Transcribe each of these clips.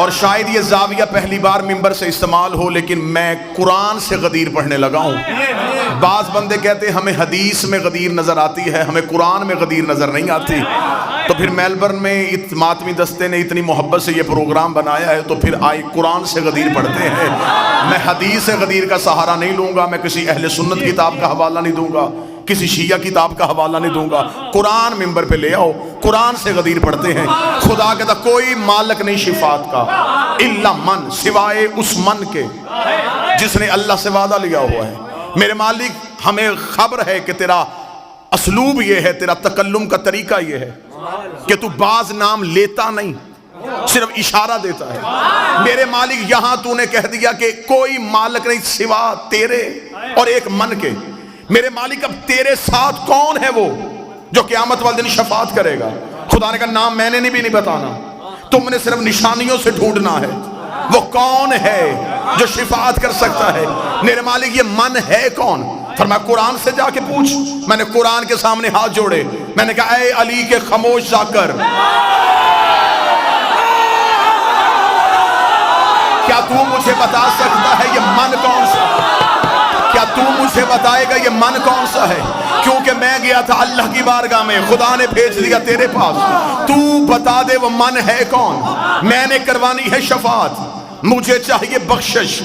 اور شاید یہ زاویہ پہلی بار ممبر سے استعمال ہو، لیکن میں قرآن سے غدیر پڑھنے لگا ہوں۔ بعض بندے کہتے ہیں ہمیں حدیث میں غدیر نظر آتی ہے، ہمیں قرآن میں غدیر نظر نہیں آتی۔ تو پھر میلبرن میں ماتمی دستے نے اتنی محبت سے یہ پروگرام بنایا ہے، تو پھر آئی قرآن سے غدیر پڑھتے ہیں۔ میں حدیث سے غدیر کا سہارا نہیں لوں گا، میں کسی اہل سنت کتاب کا حوالہ نہیں دوں گا، کسی شیعہ کتاب کا حوالہ نہیں دوں گا۔ قرآن ممبر پہ لے آؤ، قرآن سے غدیر پڑھتے ہیں۔ خدا کہتا کوئی مالک نہیں شفاعت کا الا من، سوائے اس من کے جس نے اللہ سے وعدہ لیا ہوا ہے۔ میرے مالک ہمیں خبر ہے کہ تیرا اسلوب یہ ہے، تیرا تکلم کا طریقہ یہ ہے کہ تو بعض نام لیتا نہیں، صرف اشارہ دیتا ہے۔ میرے مالک یہاں تو نے کہہ دیا کہ کوئی مالک نہیں سوا تیرے اور ایک من کے۔ میرے مالک اب تیرے ساتھ کون ہے وہ جو قیامت والے دن شفاعت کرے گا؟ خدا نے کہا نام میں نے بھی نہیں بتانا، تم نے صرف نشانیوں سے ڈھونڈنا ہے وہ کون ہے جو شفاعت کر سکتا ہے۔ میرے مالک یہ من ہے کون؟ فرمایا قرآن سے جا کے پوچھ۔ میں نے قرآن کے سامنے ہاتھ جوڑے، میں نے کہا اے علی کے خاموش جا کر، کیا تو مجھے بتا سکتا ہے یہ من کون سا؟ کیا تو مجھے بتائے گا یہ من کون سا ہے؟ کیونکہ میں گیا تھا اللہ کی بارگاہ میں، خدا نے بھیج دیا تیرے پاس، تو بتا دے وہ من ہے کون؟ میں نے کروانی ہے شفاعت، مجھے چاہیے بخشش،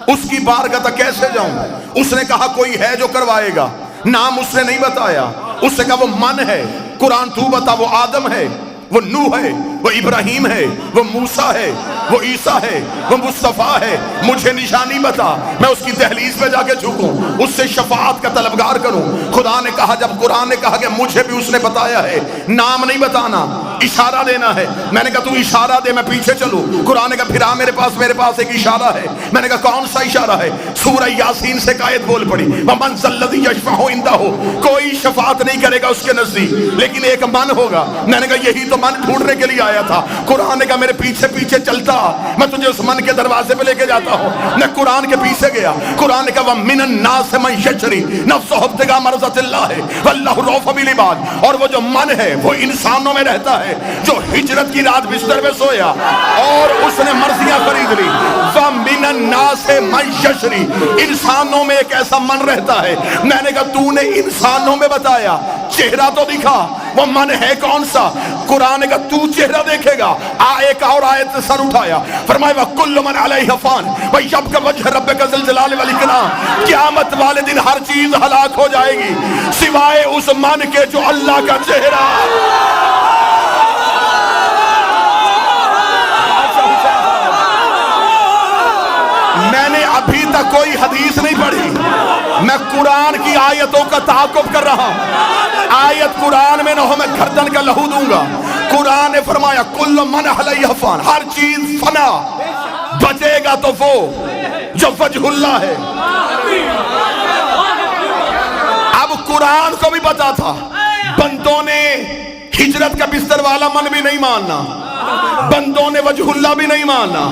اس کی بارگاہ تک کیسے جاؤں؟ اس نے کہا کوئی ہے جو کروائے گا، نام اس نے نہیں بتایا، اس نے کہا وہ من ہے۔ قرآن تو بتا وہ آدم ہے، وہ نوح ہے، وہ ابراہیم ہے، وہ موسیٰ ہے، وہ عیسیٰ ہے، وہ مصطفیٰ ہے۔ مجھے نشانی بتا، میں اس کی دہلیز پہ جا کے جھکوں، اس سے شفاعت کا طلبگار کروں۔ خدا نے کہا، جب قرآن نے کہا کہ مجھے بھی اس نے بتایا ہے، نام نہیں بتانا، اشارہ دینا ہے۔ میں نے کہا تو اشارہ دے میں پیچھے چلوں۔ قرآن نے کہا پھر آ میرے پاس ایک اشارہ ہے۔ میں نے کہا کون سا اشارہ ہے؟ سورہ یاسین سے آیت بول پڑی، وَمَنْ ذَا الَّذِي يَشْفَعُ عِندَهُ، کوئی شفاعت نہیں کرے گا اس کے نزدیک لیکن ایک من ہوگا۔ میں نے کہا یہی تو من ڈھونڈنے کے لیے آیا تھا۔ قرآن نے کہا میرے پیچھے پیچھے چلتا، میں تجھے اس من کے دروازے پہ لے کے جاتا ہوں۔ میں قرآن کے پیچھے گیا، قرآن نے کہا وَمِنَ النَّاسِ مَن يَشْرِي نَفْسَهُ ابْتِغَاءَ مَرْضَاتِ اللَّهِ وَاللَّهُ رَءُوفٌ بِالْعِبَادِ، اور وہ جو من ہے وہ انسانوں میں رہتا ہے جو ہجرت کی رات بستر میں سویا اور اس نے مرضیاں خرید لی۔ وَمِنَ النَّاسِ مَن يَشْرِي، انسانوں میں ایک ایسا من رہتا ہے۔ میں نے کہا تو نے انسانوں میں بتایا، چہرہ تو دکھا، وہ من ہے کون سا؟ قرآن نے کہا تو چہرہ دیکھے گا۔ ایک اور آیت سے سر اٹھایا، فرمایا وَكُلُّ مَنْ عَلَيْهَا فَانٍ وَيَبْقَى وَجْهُ رَبِّكَ ذُو الْجَلَالِ وَالْإِكْرَامِ، قیامت والے دن ہر چیز ہلاک ہو جائے گی سوائے اس من کے جو اللہ کا چہرہ۔ میں نے ابھی تک کوئی حدیث نہیں پڑھی، میں قرآن کی آیتوں کا تعاقب کر رہا ہوں۔ آیت قرآن میں نہ ہو میں گردن کا لہو دوں گا۔ قرآن نے فرمایا کل من علیہ فان، ہر چیز فنا، بچے گا تو وہ جو وجہ اللہ ہے۔ اب قرآن کو بھی پتا تھا بندوں نے ہجرت کا بستر والا من بھی نہیں ماننا، بندوں نے وجہ اللہ بھی نہیں ماننا۔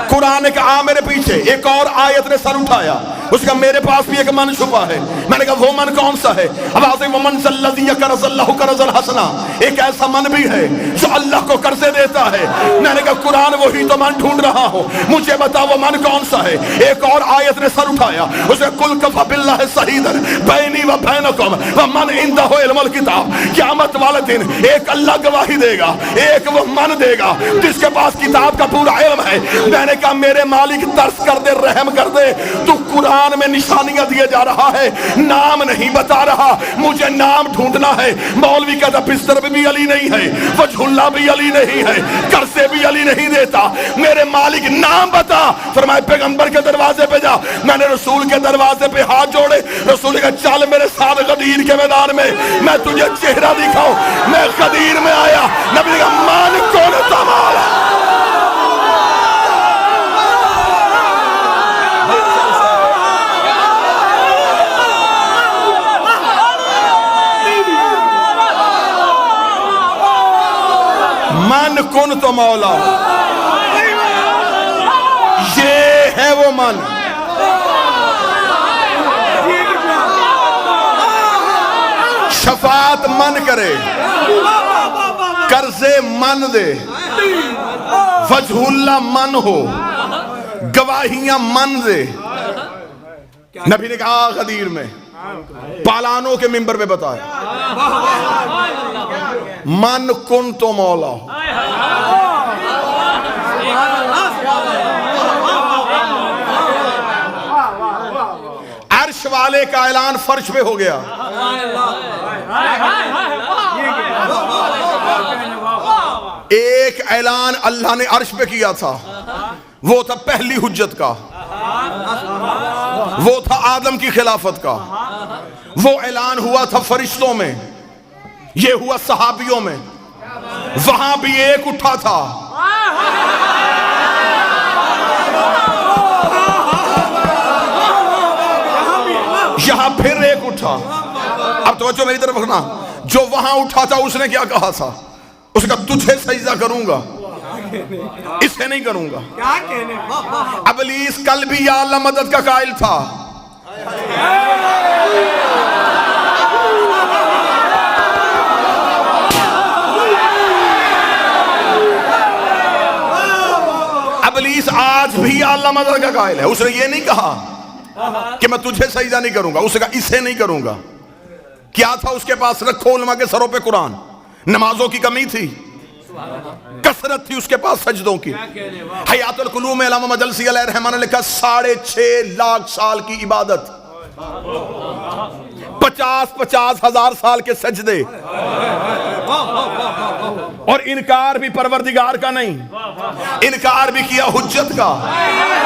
قرآن نے کہا میرے پیچھے، ایک اور آیت نے سر اٹھایا، اس کا میرے پاس بھی ایک من چھپا ہے۔ میں نے کہا وہ من کون سا ہے؟ وَمَنْ ذَا الَّذِي يَقْرِضُ اللَّهَ قَرْضًا حَسَنًا، ایک ایسا من بھی ہے جو اللہ کو قرضے دیتا ہے۔ میں نے کہا قرآن وہی تو من ڈھونڈ رہا ہوں، مجھے بتا وہ من کون سا ہے؟ ایک اور آیت نے سر اٹھایا، اس نے قُلْ كَفَىٰ بِاللَّهِ شَهِيدًا بَيْنِي وَبَيْنَكُمْ وَمَنْ عِندَهُ عِلْمُ الْكِتَابِ، قیامت والے دن ایک اللہ گواہی دے گا، ایک وہ من دے گا جس کے پاس کتاب کا پورا علم ہے۔ میں نے کہا میرے مالک ترس کر دے، رحم کر دے، تو قرآن میں نشانیاں دیے جا رہا ہے، نام نہیں بتا رہا، مجھے نام ڈھونڈنا ہے۔ مولوی کہتا بستر بھی علی نہیں ہے، وجہ اللہ بھی علی نہیں ہے، قرضے بھی علی نہیں دیتا، میرے مالک نام بتا۔ فرمائے پیغمبر کے دروازے پہ جا۔ میں نے رسول کے دروازے پہ ہاتھ جوڑے، رسول نے کہا چل میرے ساتھ غدیر کے میدان میں، میں تجھے چہرہ دکھاؤں۔ میں غدیر میں آیا، نبی نے کہا مان کون تمہارا؟ من کن تو مولا، یہ ہے وہ من۔ شفاعت من کرے، قرضے من دے، وجہ اللہ من ہو، گواہیاں من دے. نبی نے کہا غدیر میں پالانوں کے منبر پہ بتایا من کن تو مولا ہو. عرش والے کا اعلان فرش پہ ہو گیا. ایک اعلان اللہ نے عرش پہ کیا تھا، وہ تھا پہلی حجت کا، وہ تھا آدم کی خلافت کا. وہ اعلان ہوا تھا فرشتوں میں، یہ ہوا صحابیوں میں. وہاں بھی ایک اٹھا تھا، یہاں پھر ایک اٹھا. اب توجہ میری طرف رکھنا. جو وہاں اٹھا تھا اس نے کیا کہا تھا؟ اس نے کہا تجھے سجدہ کروں گا، اسے نہیں کروں گا. ابلیس کل بھی یا اللہ مدد کا قائل تھا. ابلیس آج بھی یا اللہ مدد کا قائل ہے. اس نے یہ نہیں کہا کہ میں تجھے سجدہ نہیں کروں گا، اس نے کہا اسے نہیں کروں گا. کیا تھا اس کے پاس؟ رکھو علماء کے سروں پہ قرآن. نمازوں کی کمی تھی، کثرت تھی اس کے پاس سجدوں کی. حیات القلوب میں علامہ مجلسی علیہ الرحمہ نے لکھا 6.5 لاکھ سال کی عبادت، 50 ہزار سال کے سجدے، اور انکار بھی پروردگار کا نہیں، انکار بھی کیا حجت کا.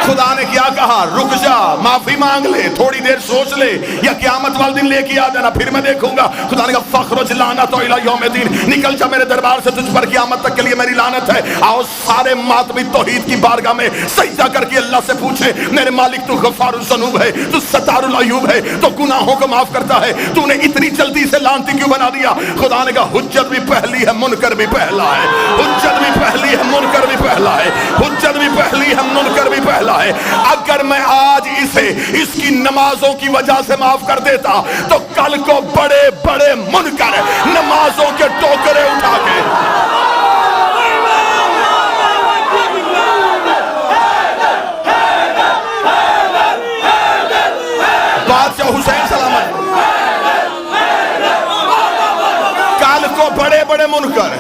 خدا نے کیا کہا؟ رک جا، معافی مانگ لے، تھوڑی دیر سوچ لے، یا قیامت والے دن لے کے آ جانا، پھر میں دیکھوں گا. خدا نے کہا فخرج لعنت الی یوم الدین، نکل جا میرے دربار سے، تجھ پر قیامت تک کے لیے میری لعنت ہے. آؤ سارے ماتمی توحید کی بارگاہ میں سجدہ کر کے اللہ سے پوچھے میرے مالک تو غفار الذنوب ہے، تو ستار العیوب ہے، تو گناہوں کو معاف کرتا ہے، تو نے اتنی جلدی سے لعنتی کیوں بنا دیا؟ خدا نے کہا حجت بھی پہلی ہے، منکر بھی پہلا ہے. حجت بھی پہلی ہے، منکر بھی پہلا ہے. حجت بھی پہلی ہے، منکر بھی پہلا ہے. اگر میں آج اسے اس کی نمازوں کی وجہ سے معاف کر دیتا تو کل کو بڑے بڑے منکر نمازوں کے ٹوکرے اٹھا کے بادشاہ حسین سلامت، کل کو بڑے بڑے منکر،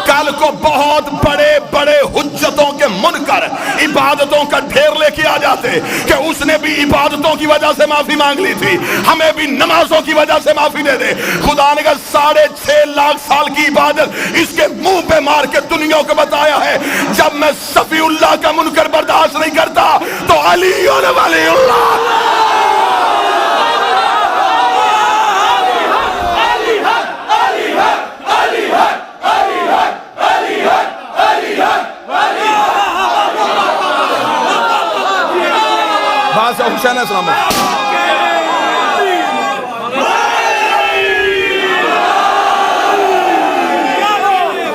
کل کو بہت بڑے بڑے حجتوں کے منکر عبادتوں کا ڈھیر لے کے آ جاتے کہ اس نے بھی عبادتوں کی وجہ سے معافی مانگ لی تھی، ہمیں بھی نمازوں کی وجہ سے معافی دے دے. خدا نے کہا 6.5 لاکھ سال کی عبادت اس کے منہ پہ مار کے دنیا کو بتایا ہے جب میں صفی اللہ کا منکر برداشت نہیں کرتا تو علی ولی اللہ. بادشاہ حسین السلام.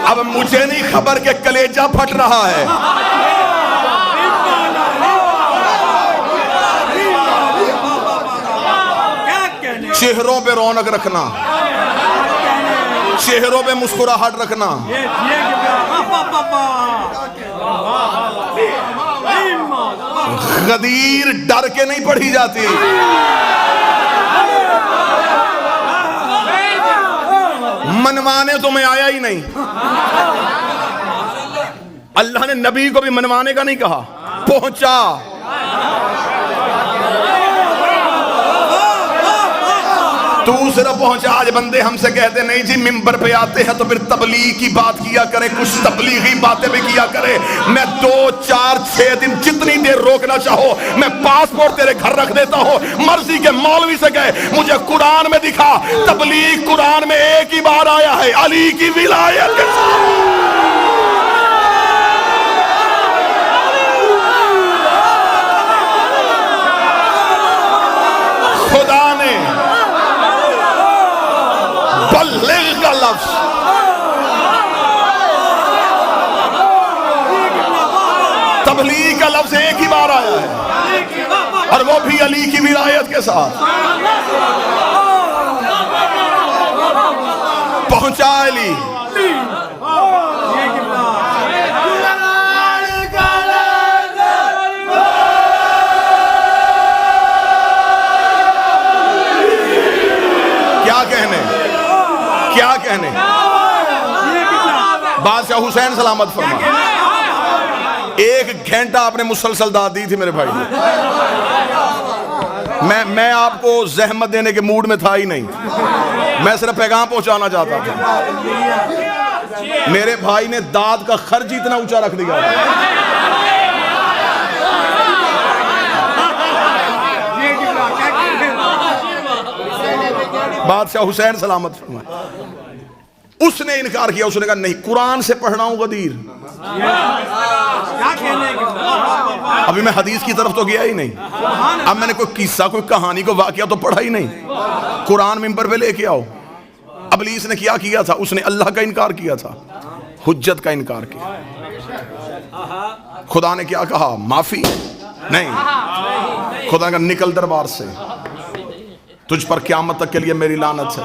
اب مجھے نہیں خبر کہ کلیجہ پھٹ رہا ہے. چہروں پہ رونق رکھنا، چہروں پہ مسکراہٹ رکھنا. غدیر ڈر کے نہیں پڑھی جاتی، منوانے تو میں آیا ہی نہیں. اللہ نے نبی کو بھی منوانے کا نہیں کہا، پہنچا. تو صرف پہنچا. آج بندے ہم سے کہتے نہیں جی ممبر پہ آتے ہیں تو پھر تبلیغ کی بات کیا کریں، کچھ تبلیغی باتیں بھی کیا کریں. میں 2 4 6 دن جتنی دیر روکنا چاہو میں پاسپورٹ تیرے گھر رکھ دیتا ہوں. مرضی کے مولوی سے کہے مجھے قرآن میں دکھا، تبلیغ قرآن میں ایک ہی بار آیا ہے علی کی ولایت کے ساتھ. خدا نے بلغ کا لفظ تبلیغ کا لفظ ایک ہی بار آیا ہے اور وہ بھی علی کی ولایت کے ساتھ. پہنچا علی. بادشاہ حسین سلامت فرما. 1 گھنٹہ آپ نے مسلسل داد دی تھی میرے بھائی. میں آپ کو زحمت دینے کے موڈ میں تھا ہی نہیں, میں صرف پیغام پہنچانا چاہتا تھا. میرے بھائی نے داد کا خرچ اتنا اونچا رکھ دیا. بادشاہ حسین سلامت فرمائے. اس نے انکار کیا, اس نے کہا نہیں, قرآن سے پڑھ رہا ہوں غدیر. ابھی میں حدیث کی طرف تو گیا ہی نہیں, اب میں نے کوئی قصہ, کوئی کہانی, کوئی واقعہ تو پڑھا ہی نہیں. قرآن ممبر پہ لے کے آؤ. ابلیس نے کیا تھا؟ اس نے اللہ کا انکار کیا تھا, حجت کا انکار کیا. خدا نے کیا کہا؟ معافی نہیں. خدا کا نکل دربار سے, تجھ پر قیامت تک کے لیے میری لعنت ہے.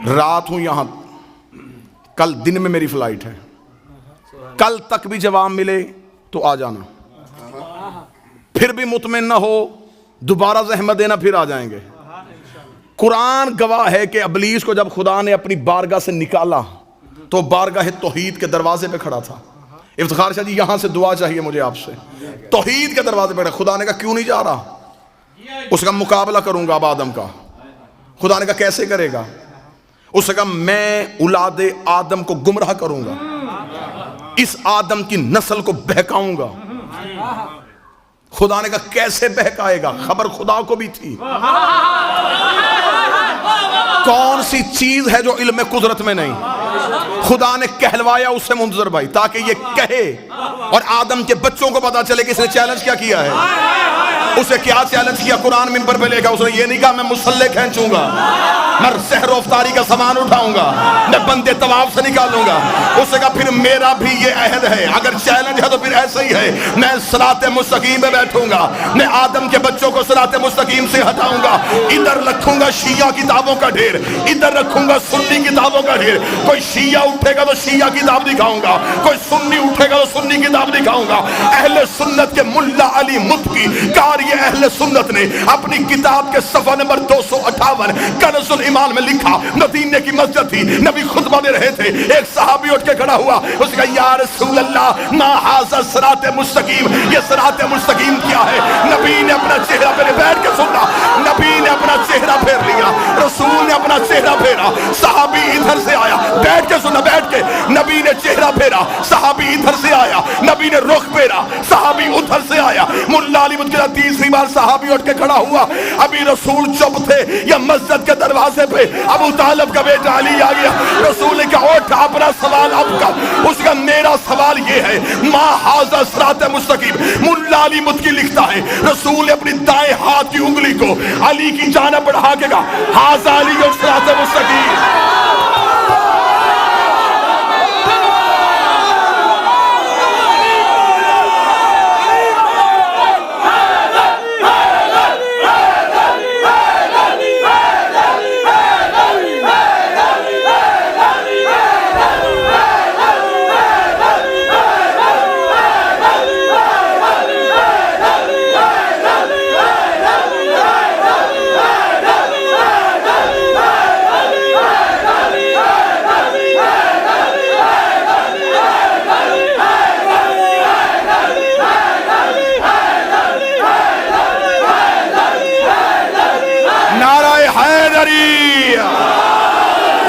رات ہوں یہاں, کل دن میں میری فلائٹ ہے, کل تک بھی جواب ملے تو آ جانا. پھر بھی مطمئن نہ ہو, دوبارہ زحمت دینا, پھر آ جائیں گے. قرآن گواہ ہے کہ ابلیس کو جب خدا نے اپنی بارگاہ سے نکالا تو بارگاہ توحید کے دروازے پہ کھڑا تھا. افتخار شاہ جی, یہاں سے دعا چاہیے مجھے آپ سے. توحید کے دروازے پہ کھڑا. خدا نے کہا کیوں نہیں جا رہا؟ اس کا مقابلہ کروں گا اب آدم کا. خدا نے کہا کیسے کرے گا؟ اس نے کہا میں اولاد آدم کو گمراہ کروں گا, اس آدم کی نسل کو بہکاؤں گا. خدا نے کہا کیسے بہکائے گا؟ خبر خدا کو بھی تھی. کون سی چیز ہے جو علم قدرت میں نہیں؟ خدا نے کہلوایا اس سے منتظر بھائی, تاکہ یہ کہے اور آدم کے بچوں کو پتا چلے کہ اس نے چیلنج کیا کیا ہے. اسے کیا چیلنج کیا؟ قرآن ممبر پہ لے گا. اس نے یہ نہیں کہا میں مسلح کھینچوں گا, میں سحر و افطاری کا سامان اٹھاؤں گا, میں بندے طواف سے نکالوں گا. اس نے کہا پھر میرا بھی یہ عہد ہے, اگر چیلنج ہے تو پھر ایسا ہی ہے, میں صراط مستقیم پہ بیٹھوں گا, میں آدم کے بچوں کو صراط مستقیم سے ہٹاؤں گا. ادھر رکھوں گا شیعہ کتابوں کا ڈھیر, ادھر رکھوں گا سنی کتابوں کا ڈھیر. کوئی شیعہ اٹھے گا تو شیعہ کتاب دکھاؤں گا, کوئی سنی اٹھے گا تو سنی کتاب دکھاؤں گا. اہل سنت کے ملا علی متقی قاری اہل سنت نے اپنی کتاب کے صفحہ نمبر 258 کنز الایمان میں لکھا, مدینے کی مسجد تھی, نبی خطبہ دے رہے تھے, ایک صحابی اٹھ کے کھڑا ہوا, اس نے کہا یا رسول اللہ ما ھذا صراط مستقیم, یہ صراط مستقیم کیا ہے؟ نبی نے اپنا چہرہ پھیرا. بیٹھ کے سننا, نبی نے اپنا چہرہ پھیر لیا, رسول نے اپنا چہرہ پھیرا, صحابی ادھر سے آیا. بیٹھ کے سننا, بیٹھ کے. نبی نے چہرہ پھیرا, صحابی ادھر سے آیا, نبی نے رخ پھیرا, صحابی ادھر سے آیا. ملا علی متقی تیسری بار صحابی اٹھ کے کھڑا ہوا. ابھی رسول چپ تھے, یا مسجد کے دروازے پہ ابو طالب کا بیٹا علی آ گیا. رسول نے کہا اٹھ, اپنا سوال اب کر. اس کا میرا سوال یہ ہے, ما ھذا صراط مستقیم. ملا علی متقی لکھتا ہے رسول نے اپنی دائیں ہاتھ کی انگلی کو علی کی جانب بڑھا کے کہا ھذا علی صراط مستقیم.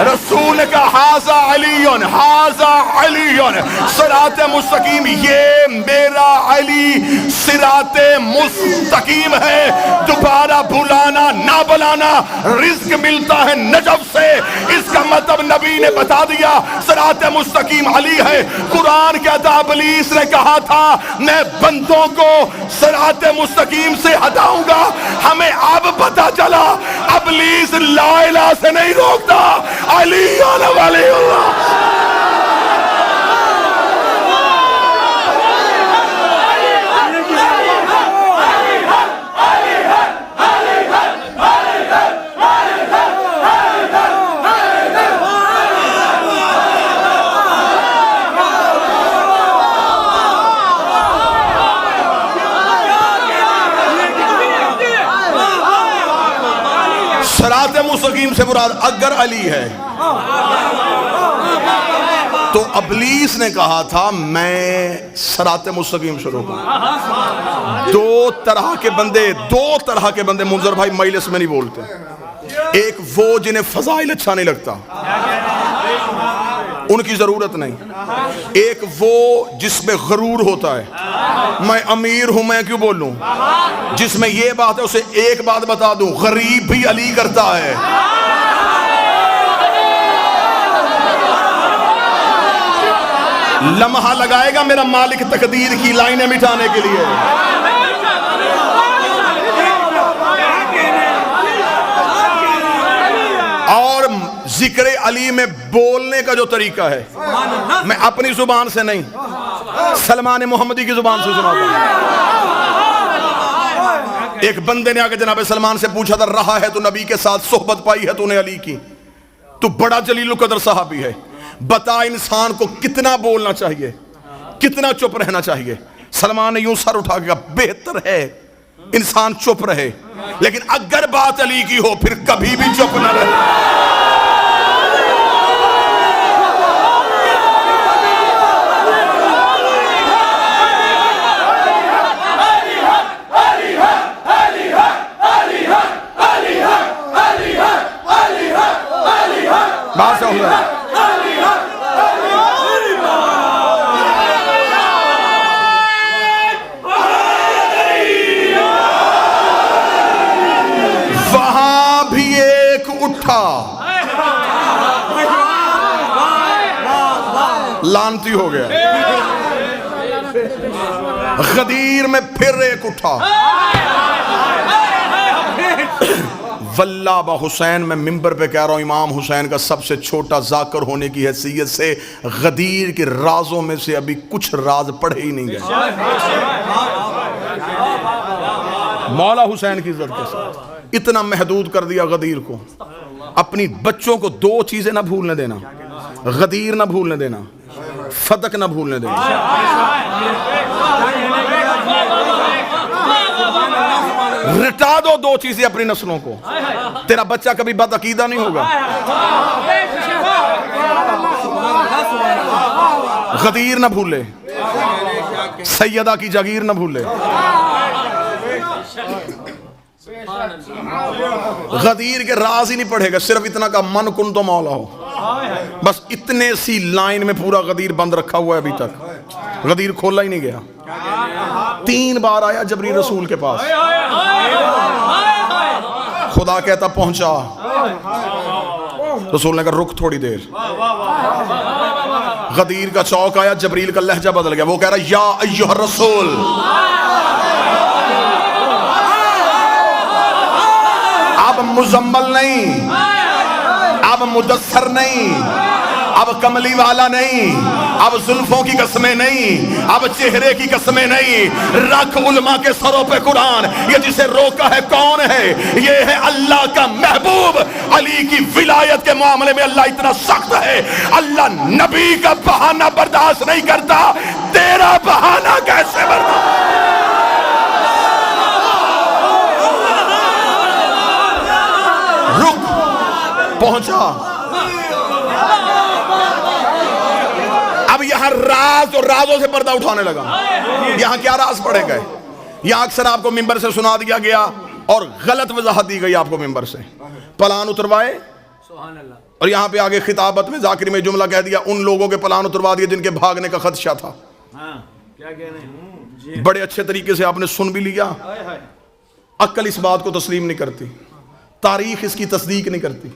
رسول نے کہا ھذا علیٌ, ھذا علیٌ صراط مستقیم, یہ میرا علی صراط مستقیم ہے. دوبارہ بلانا نہ بلانا, رزق ملتا ہے نجف سے. اس کا مطلب نبی نے بتا دیا صراط مستقیم علی ہے. قرآن کہتا ابلیس نے کہا تھا میں بندوں کو صراط مستقیم سے ہٹاؤں گا. ہمیں اب پتا چلا ابلیس لا الہ سے نہیں روکتا, علی ولی اللہ. صراط مستقیم سے مراد اگر علی ہے, تو ابلیس نے کہا تھا میں صراط مستقیم شروع کروں. دو طرح کے بندے منظر بھائی مجلس میں نہیں بولتے. ایک وہ جنہیں فضائل اچھا نہیں لگتا, ان کی ضرورت نہیں. ایک وہ جس میں غرور ہوتا ہے, میں امیر ہوں میں کیوں بولوں, جس میں یہ بات ہے. اسے ایک بات بتا دوں, غریب بھی علی کرتا ہے. لمحہ لگائے گا میرا مالک تقدیر کی لائنیں مٹانے کے لیے. اور ذکر علی میں بولنے کا جو طریقہ ہے, میں اپنی زبان سے نہیں, سلمان محمدی کی زبان سے سناتا ہوں. ایک بندے نے آگے جناب سلمان سے پوچھا تھا, رہا ہے تو نبی کے ساتھ صحبت پائی ہے تو نے علی کی, تو بڑا جلیل القدر صحابی ہے, بتا انسان کو کتنا بولنا چاہیے, کتنا چپ رہنا چاہیے. سلمان نے یوں سر اٹھا کے کہا, بہتر ہے انسان چپ رہے, لیکن اگر بات علی کی ہو پھر کبھی بھی چپ نہ رہے. بات ہو رہا ہے. وہاں بھی ایک اٹھا, لانتی ہو گیا. غدیر میں پھر ایک اٹھا. واللہ با حسین, میں ممبر پہ کہہ رہا ہوں, امام حسین کا سب سے چھوٹا ذاکر ہونے کی حیثیت سے غدیر کے رازوں میں سے ابھی کچھ راز پڑھے ہی نہیں گئے. مولا حسین کی عزت کے ساتھ اتنا محدود کر دیا غدیر کو. اپنی بچوں کو دو چیزیں نہ بھولنے دینا, غدیر نہ بھولنے دینا, فتق نہ بھولنے دینا. رٹا دو چیزیں اپنی نسلوں کو, تیرا بچہ کبھی بد عقیدہ نہیں ہوگا. غدیر نہ بھولے, سیدہ کی جاگیر نہ بھولے. غدیر کے راز ہی نہیں پڑھے گا, صرف اتنا کا من کن تو مولا ہو. بس اتنے سی لائن میں پورا غدیر بند رکھا ہوا ہے ابھی تک, غدیر کھولا ہی نہیں گیا. 3 بار آیا جبریل رسول کے پاس, خدا کہتا پہنچا, رسول نے کہا رک تھوڑی دیر. غدیر کا چوک آیا, جبریل کا لہجہ بدل گیا, وہ کہہ رہا یا ایھا الرسول. اب مزمل نہیں, اب مدثر نہیں, اب کملی والا نہیں, اب زلفوں کی قسمیں نہیں, اب چہرے کی قسمیں نہیں. رکھ علماء کے سروں پہ قرآن, یہ جسے روکا ہے کون ہے؟ یہ ہے اللہ کا محبوب. علی کی ولایت کے معاملے میں اللہ اتنا سخت ہے, اللہ نبی کا بہانہ برداشت نہیں کرتا. تیرا بہانہ کیسے برداشت؟ رک, پہنچا. اب یہاں راز اور رازوں سے پردہ اٹھانے لگا. یہاں کیا راز پڑے گئے؟ یہاں اکثر آپ کو ممبر سے سنا دیا گیا اور غلط وضاحت دی گئی آپ کو ممبر سے. پلان اتروائے, اور یہاں پہ آگے خطابت میں ذاکر میں جملہ کہہ دیا, ان لوگوں کے پلان اتروا دیے جن کے بھاگنے کا خدشہ تھا. بڑے اچھے طریقے سے آپ نے سن بھی لیا. عقل اس بات کو تسلیم نہیں کرتی, تاریخ اس کی تصدیق نہیں کرتی.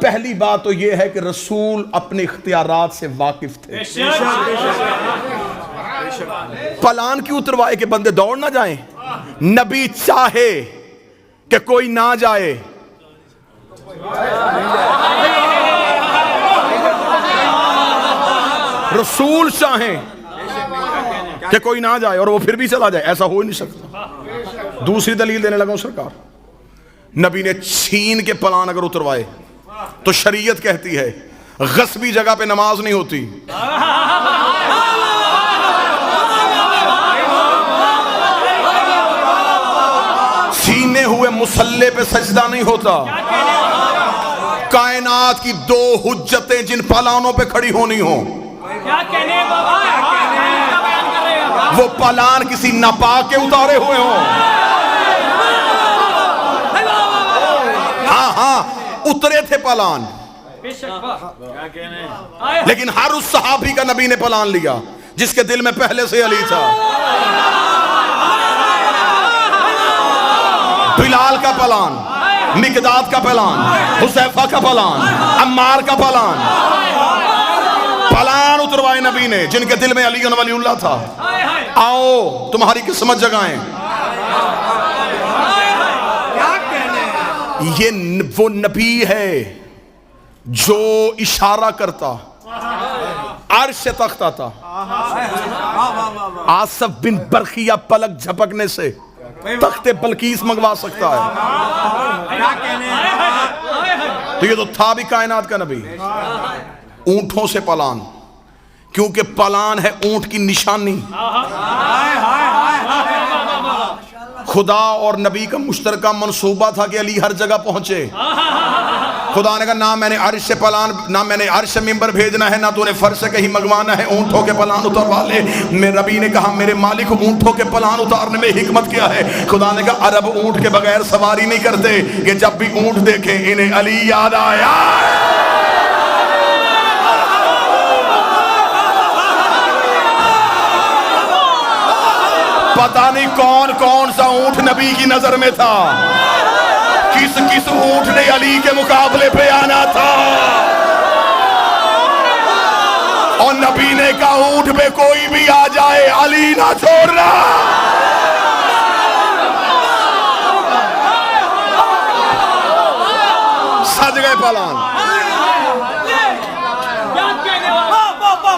پہلی بات تو یہ ہے کہ رسول اپنے اختیارات سے واقف تھے. پلان کیوں اتروائے کہ بندے دوڑ نہ جائیں؟ نبی چاہے کہ کوئی نہ جائے, رسول چاہیں کہ کوئی نہ جائے اور وہ پھر بھی چلا جائے, ایسا ہو ہی نہیں سکتا. دوسری دلیل دینے لگا ہوں سرکار, نبی نے چھین کے پلان اگر اتروائے تو شریعت کہتی ہے غصبی جگہ پہ نماز نہیں ہوتی. چھینے ہوئے مصلے پہ سجدہ نہیں ہوتا. کائنات کی دو حجتیں جن پلانوں پہ کھڑی ہونی ہوں، کیا کہنے بابا، وہ پلان کسی ناپاک کے اتارے ہوئے ہوں۔ ہاں ہاں اترے تھے پلان، لیکن ہر اس صحابی کا نبی نے پلان لیا جس کے دل میں پہلے سے علی تھا۔ بلال کا پلان، مقداد کا پلان، حذیفہ کا پلان، عمار کا پلان، پلان اتروائے نبی نے جن کے دل میں علی ولی اللہ تھا۔ آؤ تمہاری قسمت جگائیں۔ یہ وہ نبی ہے جو اشارہ کرتا عرش سے تخت آتا، آصف بن برخیہ پلک جھپکنے سے تخت بلقیس منگوا سکتا ہے۔ تو یہ تو تھا بھی کائنات کا نبی۔ اونٹوں سے پلان، کیونکہ پلان ہے اونٹ کی نشانی۔ خدا اور نبی کا مشترکہ منصوبہ تھا کہ علی ہر جگہ پہنچے۔ خدا نے کہا نہ میں نے عرش سے پلان، نہ میں نے عرش سے ممبر بھیجنا ہے، نہ تو نے فرش سے کہیں منگوانا ہے، اونٹوں کے پلان اتروا لے۔ میں نبی نے کہا میرے مالک اونٹوں کے پلان اتارنے میں حکمت کیا ہے؟ خدا نے کہا عرب اونٹ کے بغیر سواری نہیں کرتے، کہ جب بھی اونٹ دیکھیں انہیں علی یاد آیا۔ پتہ نہیں کون کون سا اونٹ نبی کی نظر میں تھا، کس کس اونٹ نے علی کے مقابلے پہ آنا تھا، اور نبی نے کہا اونٹ پہ کوئی بھی آ جائے علی نہ چھوڑنا۔ سج گئے پلان،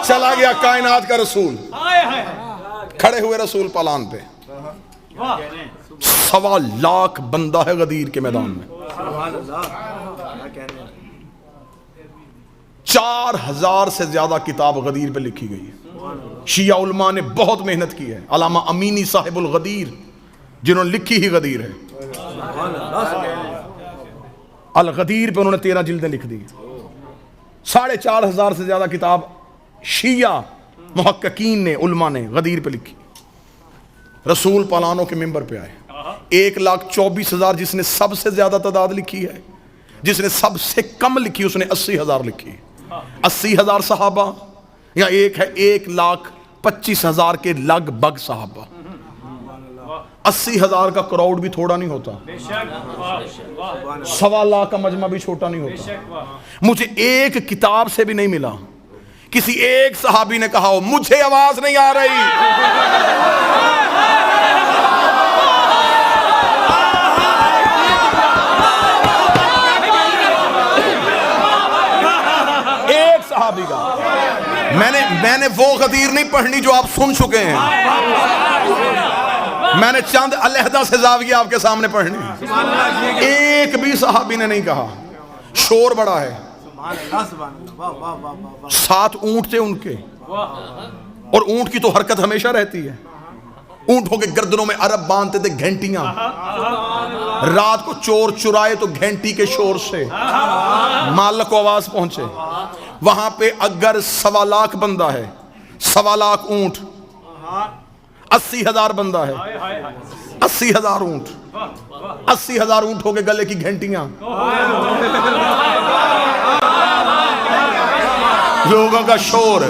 چلا گیا کائنات کا رسول، کھڑے ہوئے رسول پلان پہ۔ 1.25 لاکھ بندہ ہے غدیر کے میدان میں، 4000 سے زیادہ کتاب غدیر پہ لکھی گئی ہے۔ شیعہ علماء نے بہت محنت کی ہے، علامہ امینی صاحب الغدیر جنہوں نے لکھی ہی غدیر ہے، الغدیر پہ انہوں نے 13 جلدیں لکھ دی۔ 4,500 سے زیادہ کتاب شیعہ محققین نے، علماء نے غدیر پہ لکھی۔ رسول پلانوں کے ممبر پہ آئے، 1,24,000 جس نے سب سے زیادہ تعداد لکھی ہے، جس نے سب سے کم لکھی اس نے 80,000 لکھی۔ 80,000 صحابہ یا ایک ہے 1,25,000 کے لگ بھگ صحابہ۔ 80,000 کا کراؤڈ بھی تھوڑا نہیں ہوتا، 1.25 لاکھ کا مجمع بھی چھوٹا نہیں ہوتا۔ مجھے ایک کتاب سے بھی نہیں ملا کسی ایک صحابی نے کہا ہو مجھے آواز نہیں آ رہی، ایک صحابی کا۔ میں نے وہ غدیر نہیں پڑھنی جو آپ سن چکے ہیں، میں نے چند علیحدہ سے زاویہ آپ کے سامنے پڑھنی۔ ایک بھی صحابی نے نہیں کہا۔ شور بڑا ہے، 7 اونٹ تھے ان کے، اور اونٹ کی تو حرکت ہمیشہ رہتی ہے۔ اونٹوں کے گردنوں میں عرب باندھتے تھے گھنٹیاں، رات کو چور چرائے تو گھنٹی کے شور سے مالک کو آواز پہنچے۔ وہاں پہ اگر 1.25 لاکھ بندہ ہے، 1.25 لاکھ اونٹ، 80,000 بندہ ہے، 80,000 اونٹ، 80,000 اونٹوں کے گلے کی گھنٹیاں، لوگوں کا شور۔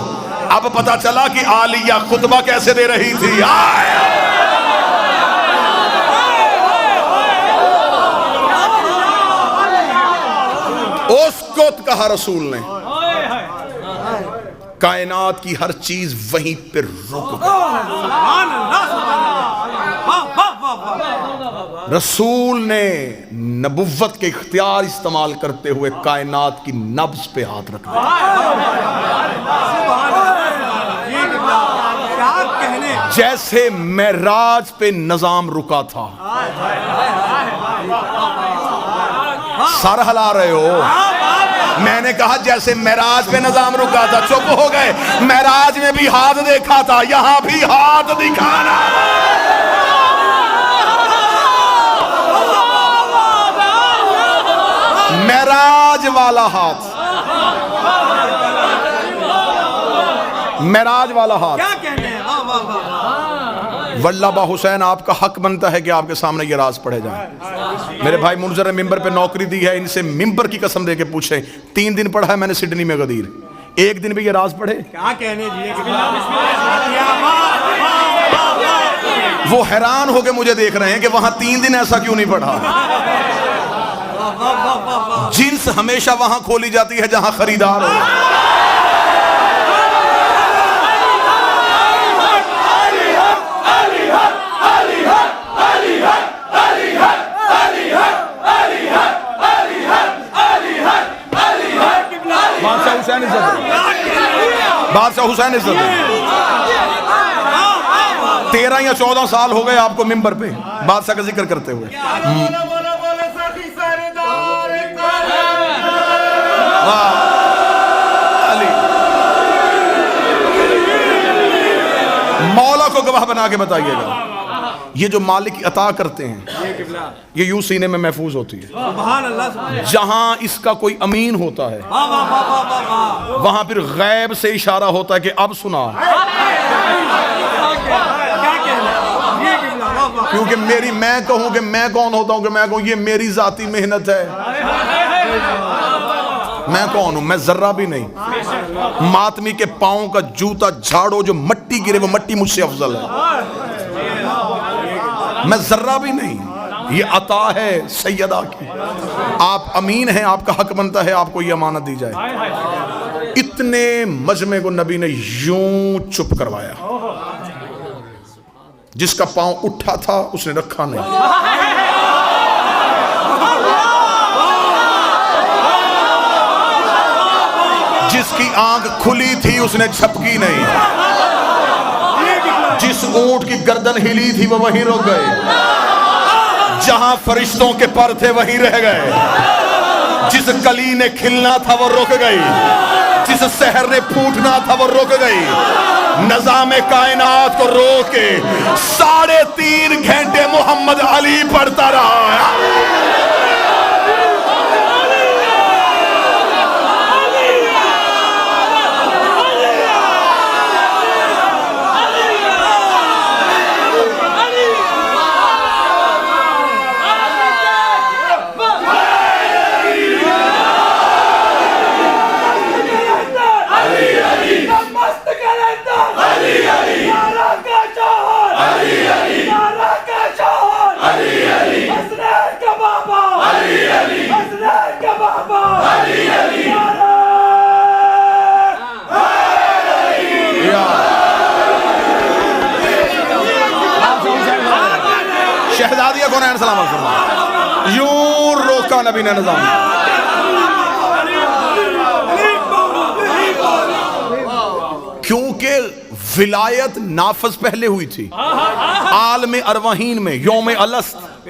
اب پتا چلا کہ عالیہ خطبہ کیسے دے رہی تھی۔ اس کو کہا رسول نے، کائنات کی ہر چیز وہیں پہ رک گئی۔ رسول نے نبوت کے اختیار استعمال کرتے ہوئے کائنات کی نبض پہ ہاتھ رکھ دیا، جیسے معراج پہ نظام رکا تھا۔ سر ہلا رہے ہو؟ میں نے کہا جیسے معراج پہ نظام رکا تھا۔ چپ ہو گئے۔ معراج میں بھی ہاتھ دیکھا تھا، یہاں بھی ہاتھ دکھانا۔ معراج والا ہاتھ، معراج والا ہاتھ. کیا کہنے ہیں؟ واہ واہ واہ. واللہ با حسین آپ کا حق بنتا ہے کہ آپ کے سامنے یہ راز پڑھے جائیں. میرے بھائی منظر ممبر پہ نوکری دی ہے، ان سے ممبر کی قسم دے کے پوچھیں 3 دن پڑھا ہے میں نے سڈنی میں غدیر، 1 دن بھی یہ راز پڑھے؟ کیا کہنے جی؟ وہ حیران ہو کے مجھے دیکھ رہے ہیں کہ وہاں 3 دن ایسا کیوں نہیں پڑھا. جنس ہمیشہ وہاں کھولی جاتی ہے جہاں خریدار ہو. بادشاہ حسین عزت ہے، بادشاہ حسین عزت ہے. 13 یا 14 سال ہو گئے آپ کو ممبر پہ بادشاہ کا ذکر کرتے ہوئے. مولا کو گواہ بنا کے بتائیے گا، یہ جو مالک عطا کرتے ہیں یہ یوں سینے میں محفوظ ہوتی ہے. سبحان اللہ. جہاں اس کا کوئی امین ہوتا ہے وہاں پھر غیب سے اشارہ ہوتا ہے کہ اب سنا. کیونکہ میں کہوں کہ میں کون ہوتا ہوں کہ میں کہوں یہ میری ذاتی محنت ہے. میں کون ہوں؟ میں ذرہ بھی نہیں. ماتمی کے پاؤں کا جوتا جھاڑو، جو مٹی گرے وہ مٹی مجھ سے افضل ہے. میں ذرہ بھی نہیں. یہ عطا ہے سیدہ کی. آپ امین ہیں، آپ کا حق بنتا ہے آپ کو یہ امانت دی جائے. اتنے مجمع کو نبی نے یوں چپ کروایا. جس کا پاؤں اٹھا تھا اس نے رکھا نہیں. جس کی آنکھ کھلی تھی اس نے جھپکی نہیں. جس اونٹ کی گردن ہلی تھی وہ وہیں رک گئے. جہاں فرشتوں کے پر تھے وہیں رہ گئے. جس کلی نے کھلنا تھا وہ رک گئی. جس سحر نے پھوٹنا تھا وہ رک گئی. نظام کائنات کو روک کے 3.5 گھنٹے محمد علی پڑھتا رہا. شہزادیہ کو نین سلام علیکم. یوں روکا نبی نے نظام. کیونکہ ولایت نافذ پہلے ہوئی تھی. عالم ارواحین میں یوم الست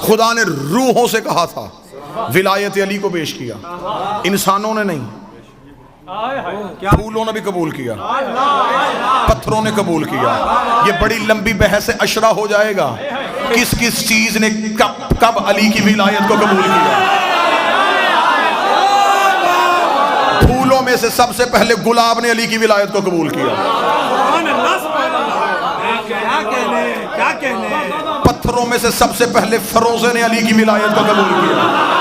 خدا نے روحوں سے کہا تھا ولایت علی کو پیش کیا. انسانوں نے نہیں. پھولوں نے بھی قبول کیا، پتھروں نے قبول کیا. یہ بڑی لمبی بحث عشرہ ہو جائے گا کس کس چیز نے کب علی کی ولایت کو قبول کیا. پھولوں میں سے سب سے پہلے گلاب نے علی کی ولایت کو قبول کیا. پتھروں میں سے سب سے پہلے فروزے نے علی کی ولایت کو قبول کیا.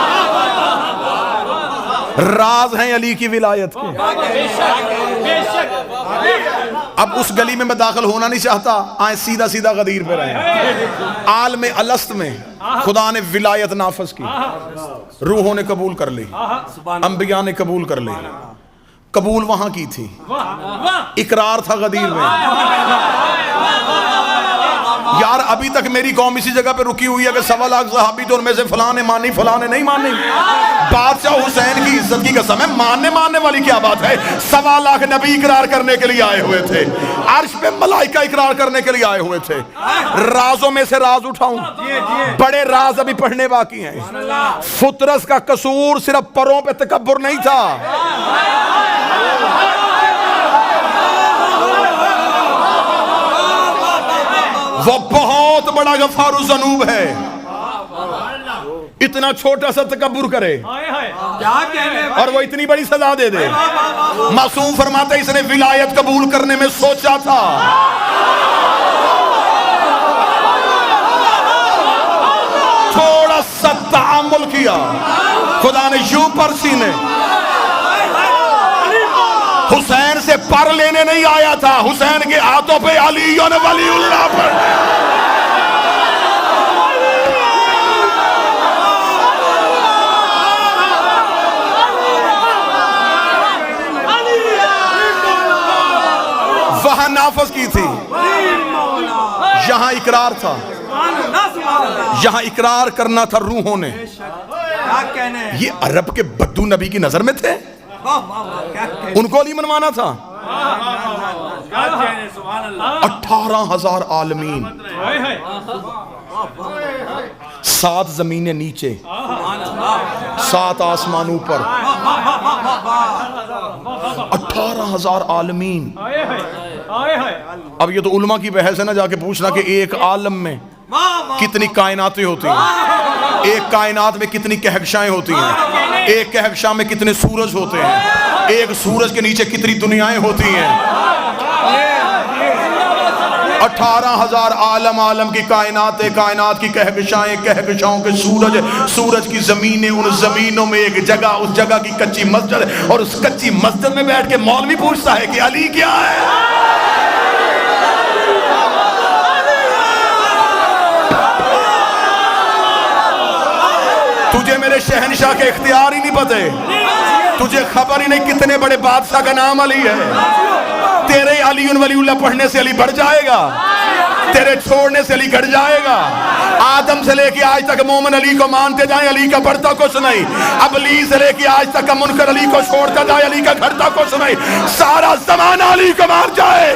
راز ہیں علی کی ولایت کے. اب اس گلی میں داخل ہونا نہیں چاہتا، آئیں سیدھا سیدھا غدیر پہ رہیں. عالم الست میں خدا نے ولایت نافذ کی. روحوں نے قبول کر لی، انبیاء نے قبول کر لی. قبول وہاں کی تھی، اقرار تھا غدیر میں. یار ابھی تک میری قوم اسی جگہ پہ رکی ہوئی ہے کہ 1.25 لاکھ صحابی تو ان میں سے فلاں نے مانی فلاں نے نہیں مانی. بادشاہ حسین کی عزت کی قسم ہے، ماننے والی کیا بات ہے. 1.25 لاکھ نبی اقرار کرنے کے لیے آئے ہوئے تھے. عرش پہ ملائکہ اقرار کرنے کے لیے آئے ہوئے تھے. رازوں میں سے راز اٹھاؤں، بڑے راز ابھی پڑھنے باقی ہیں. فطرس کا قصور صرف پروں پہ تکبر نہیں تھا. وہ بہت بڑا غفار الذنوب ہے. اتنا چھوٹا سا تکبر کرے. کیا کہنے اور وہ اتنی بڑی سزا دے دے. معصوم فرماتے اس نے ولایت قبول کرنے میں سوچا تھا, تھوڑا سا تعامل کیا, خدا نے یوں پر سینے. حسین سے پر لینے نہیں آیا تھا, حسین کے ہاتھوں پہ علی نے ولی اللہ پر. وہاں نافذ کی تھی, یہاں اقرار تھا, یہاں اقرار کرنا تھا روحوں نے. کیا کہنے یہ عرب کے بدو نبی کی نظر میں تھے, ان کو علی منوانا تھا. 18,000 عالمین, 7 زمینیں نیچے, 7 آسمان اوپر, 18,000 عالمین. اب یہ تو علماء کی بحث ہے نا, جا کے پوچھنا کہ ایک عالم میں کتنی کائناتیں ہوتی ہیں, ایک کائنات میں کتنی کہکشائیں ہوتی ہیں, ایک کہکشاں میں کتنے سورج ہوتے ہیں, ایک سورج کے نیچے کتنی دنیایں ہوتی ہیں. 18,000 عالم کی کائنات, کائنات کی کہکشائیں, کہکشاؤں کے سورج, سورج کی زمینیں, ان زمینوں میں ایک جگہ, اس جگہ کی کچی مسجد, اور اس کچی مسجد میں بیٹھ کے مولوی پوچھتا ہے کہ علی کیا ہے. تجھے میرے شہنشاہ کے اختیار ہی نہیں پتے, تجھے خبر ہی نہیں کتنے بڑے بادشاہ کا نام علی ہے. تیرے علی ولی اللہ پڑھنے سے علی بڑھ جائے گا, تیرے چھوڑنے سے علی گھٹ جائے گا. آدم سے لے کے آج تک مومن علی کو مانتے جائیں, علی کا بڑھتا کچھ نہیں. ابلی سے لے کے آج تک منکر علی کو چھوڑتا جائے, علی کا گھٹتا کچھ نہیں. سارا زمانہ علی کو مان جائے,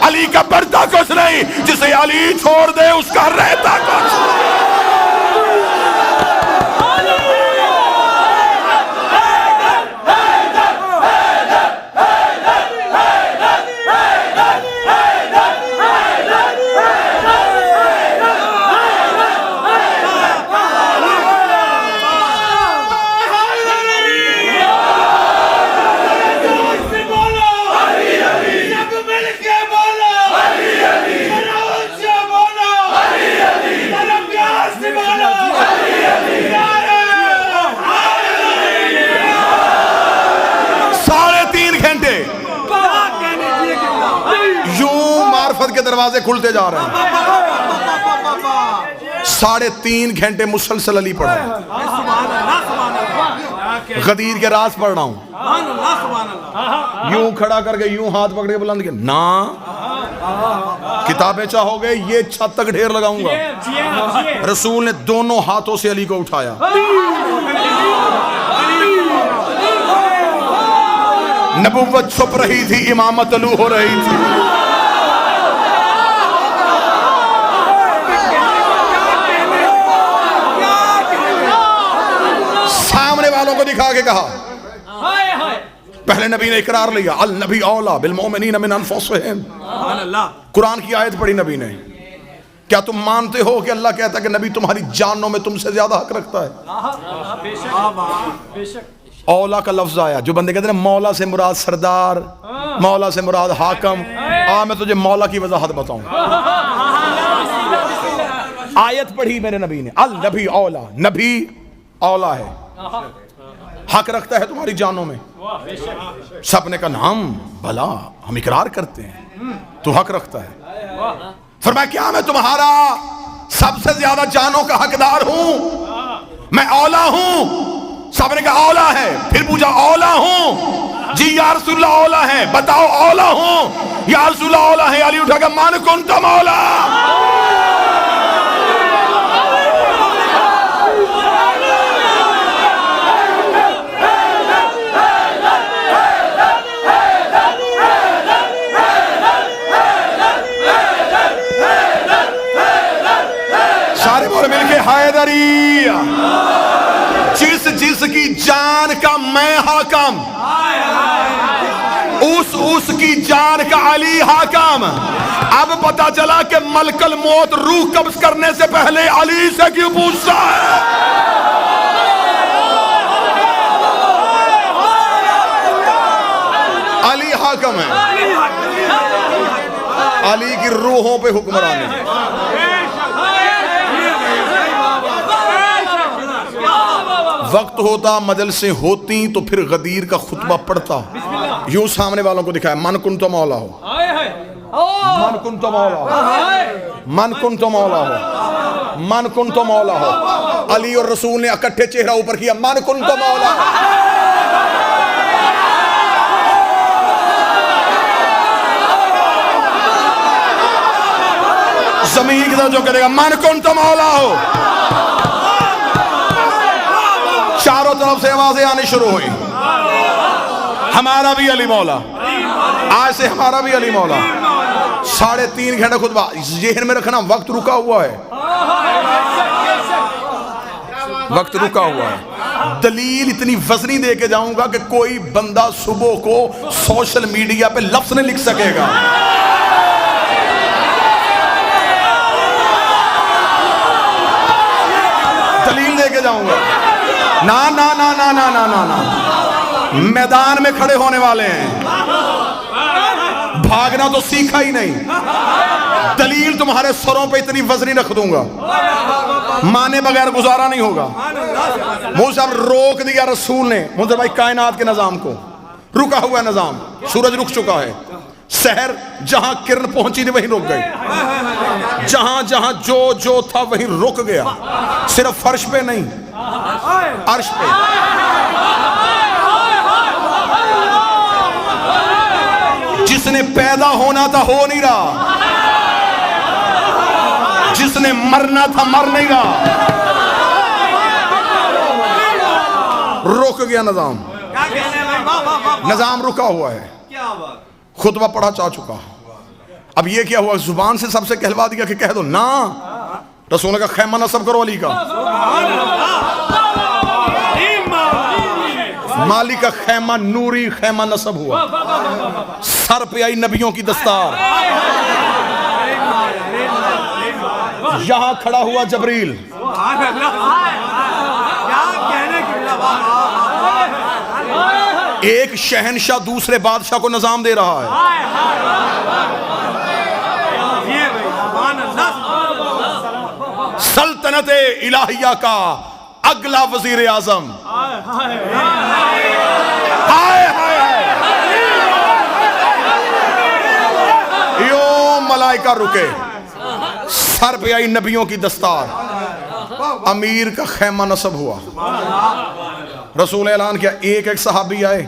علی کا بڑھتا کچھ نہیں. جسے علی چھوڑ دے اس کا رہتا کچھ نہیں. کے دروازے کھلتے جا رہے ہیں. 3.5 گھنٹے مسلسل علی پڑھا, غدیر کے راز پڑھ رہا ہوں. یوں کھڑا کر کے یوں ہاتھ پکڑ کے بلند کیا نا, کتابیں چاہو گے یہ چھت تک ڈھیر لگاؤں گا. رسول نے دونوں ہاتھوں سے علی کو اٹھایا, نبوت چھپ رہی تھی, امامت علو ہو رہی تھی. والوں کو دکھا کے کہا, پہلے نبی نے اقرار لیا, النبی اولا بالمؤمنین من انفسہم. قرآن کی آیت پڑھی نبی نے. کیا تم مانتے ہو کہ اللہ کہتا ہے کہ نبی تمہاری جانوں میں تم سے زیادہ حق رکھتا ہے؟ اولا کا لفظ آیا. جو بندے کہتے ہیں مولا سے مراد سردار, مولا سے مراد حاکم. میں تجھے مولا کی وضاحت بتاؤں. آیت پڑھی میرے نبی نے, النبی اولا, نبی اولا ہے, حق رکھتا ہے تمہاری جانوں میں. سب نے کہا نام بھلا, ہم اقرار کرتے ہیں تو حق رکھتا ہے. فرمایا کیا میں تمہارا سب سے زیادہ جانوں کا حقدار ہوں؟ میں اولا ہوں. سب نے کہا اولا ہے. پھر پوچھا اولا ہوں؟ جی یا رسول اللہ اولا ہے. بتاؤ اولا ہوں؟ یا رسول اللہ اولا ہے. علی اٹھا کہ من کنت مولا. جس کی جان کا میں حاکم, اس کی جان کا علی حاکم. اب پتا چلا کہ ملک الموت روح قبض کرنے سے پہلے علی سے کیوں پوچھتا ہے. حاکم ہے, علی کی روحوں پہ حکمرانی ہے. وقت ہوتا, مجلسیں ہوتی تو پھر غدیر کا خطبہ پڑھتا, یوں سامنے والوں کو دکھایا, من کن تو مولا ہو, من کن تو مولا ہو, من کن تو مولا ہو, من کن تو مولا ہو. علی اور رسول نے اکٹھے چہرہ اوپر کیا, من کن تو مولا ہو. زمین کی طرف جو کرے گا, من کن تو مولا ہو. چاروں طرف سے آوازیں آنی شروع ہوئی, ہمارا بھی علی مولا, آج سے ہمارا بھی علی مولا. 3.5 گھنٹے خطبہ. ذہن میں رکھنا, وقت رکا ہوا ہے, وقت رکا ہوا ہے. دلیل اتنی وزنی دے کے جاؤں گا کہ کوئی بندہ صبح کو سوشل میڈیا پہ لفظ نہیں لکھ سکے گا. دلیل دے کے جاؤں گا. نا نا نا نا نا نا نا نا, میدان میں کھڑے ہونے والے ہیں, بھاگنا تو سیکھا ہی نہیں. دلیل تمہارے سروں پہ اتنی وزنی رکھ دوں گا, مانے بغیر گزارا نہیں ہوگا. مجھ صاحب روک دیا رسول نے, منظر بھائی, کائنات کے نظام کو. رکا ہوا نظام, سورج رک چکا ہے. سحر جہاں کرن پہنچی تھی وہیں رک گئی, جہاں جہاں جو تھا وہیں رک گیا. صرف فرش پہ نہیں, عرش پہ. جس نے پیدا ہونا تھا ہو نہیں رہا, جس نے مرنا تھا مر نہیں رہا. رک گیا نظام, نظام رکا ہوا ہے. خطبہ پڑھا چاہ چکا. اب یہ کیا ہوا, زبان سے سب سے کہلوا دیا کہ کہہ دو نا, رسول کا خیمہ نصب کرو علی کا. مالی کا خیمہ نوری خیمہ نصب ہوا, سر پہ آئی نبیوں کی دستار. یہاں کھڑا ہوا جبریل, ایک شہنشاہ دوسرے بادشاہ کو نظام دے رہا ہے. سلطنت الہیہ کا اگلا وزیر اعظم. یوں ملائکہ رکے, سر پہ آئی نبیوں کی دستار, امیر کا خیمہ نصب ہوا. رسول اعلان کیا, ایک ایک صحابی آئے,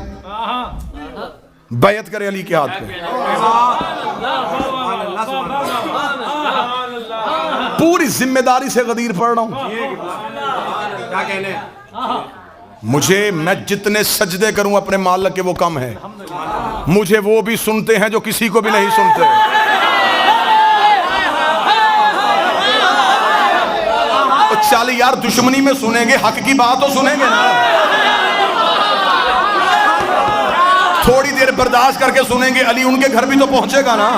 بیعت کرے علی کے ہاتھ پہ. پوری ذمہ داری سے غدیر پڑھ رہا ہوں. میں جتنے سجدے کروں اپنے مالک کے وہ کم ہے. مجھے وہ بھی سنتے ہیں جو کسی کو بھی نہیں سنتے. چل یار, دشمنی میں سنیں گے, حق کی بات تو سنیں گے نا. تھوڑی دیر برداشت کر کے سنیں گے, علی ان کے گھر بھی تو پہنچے گا نا,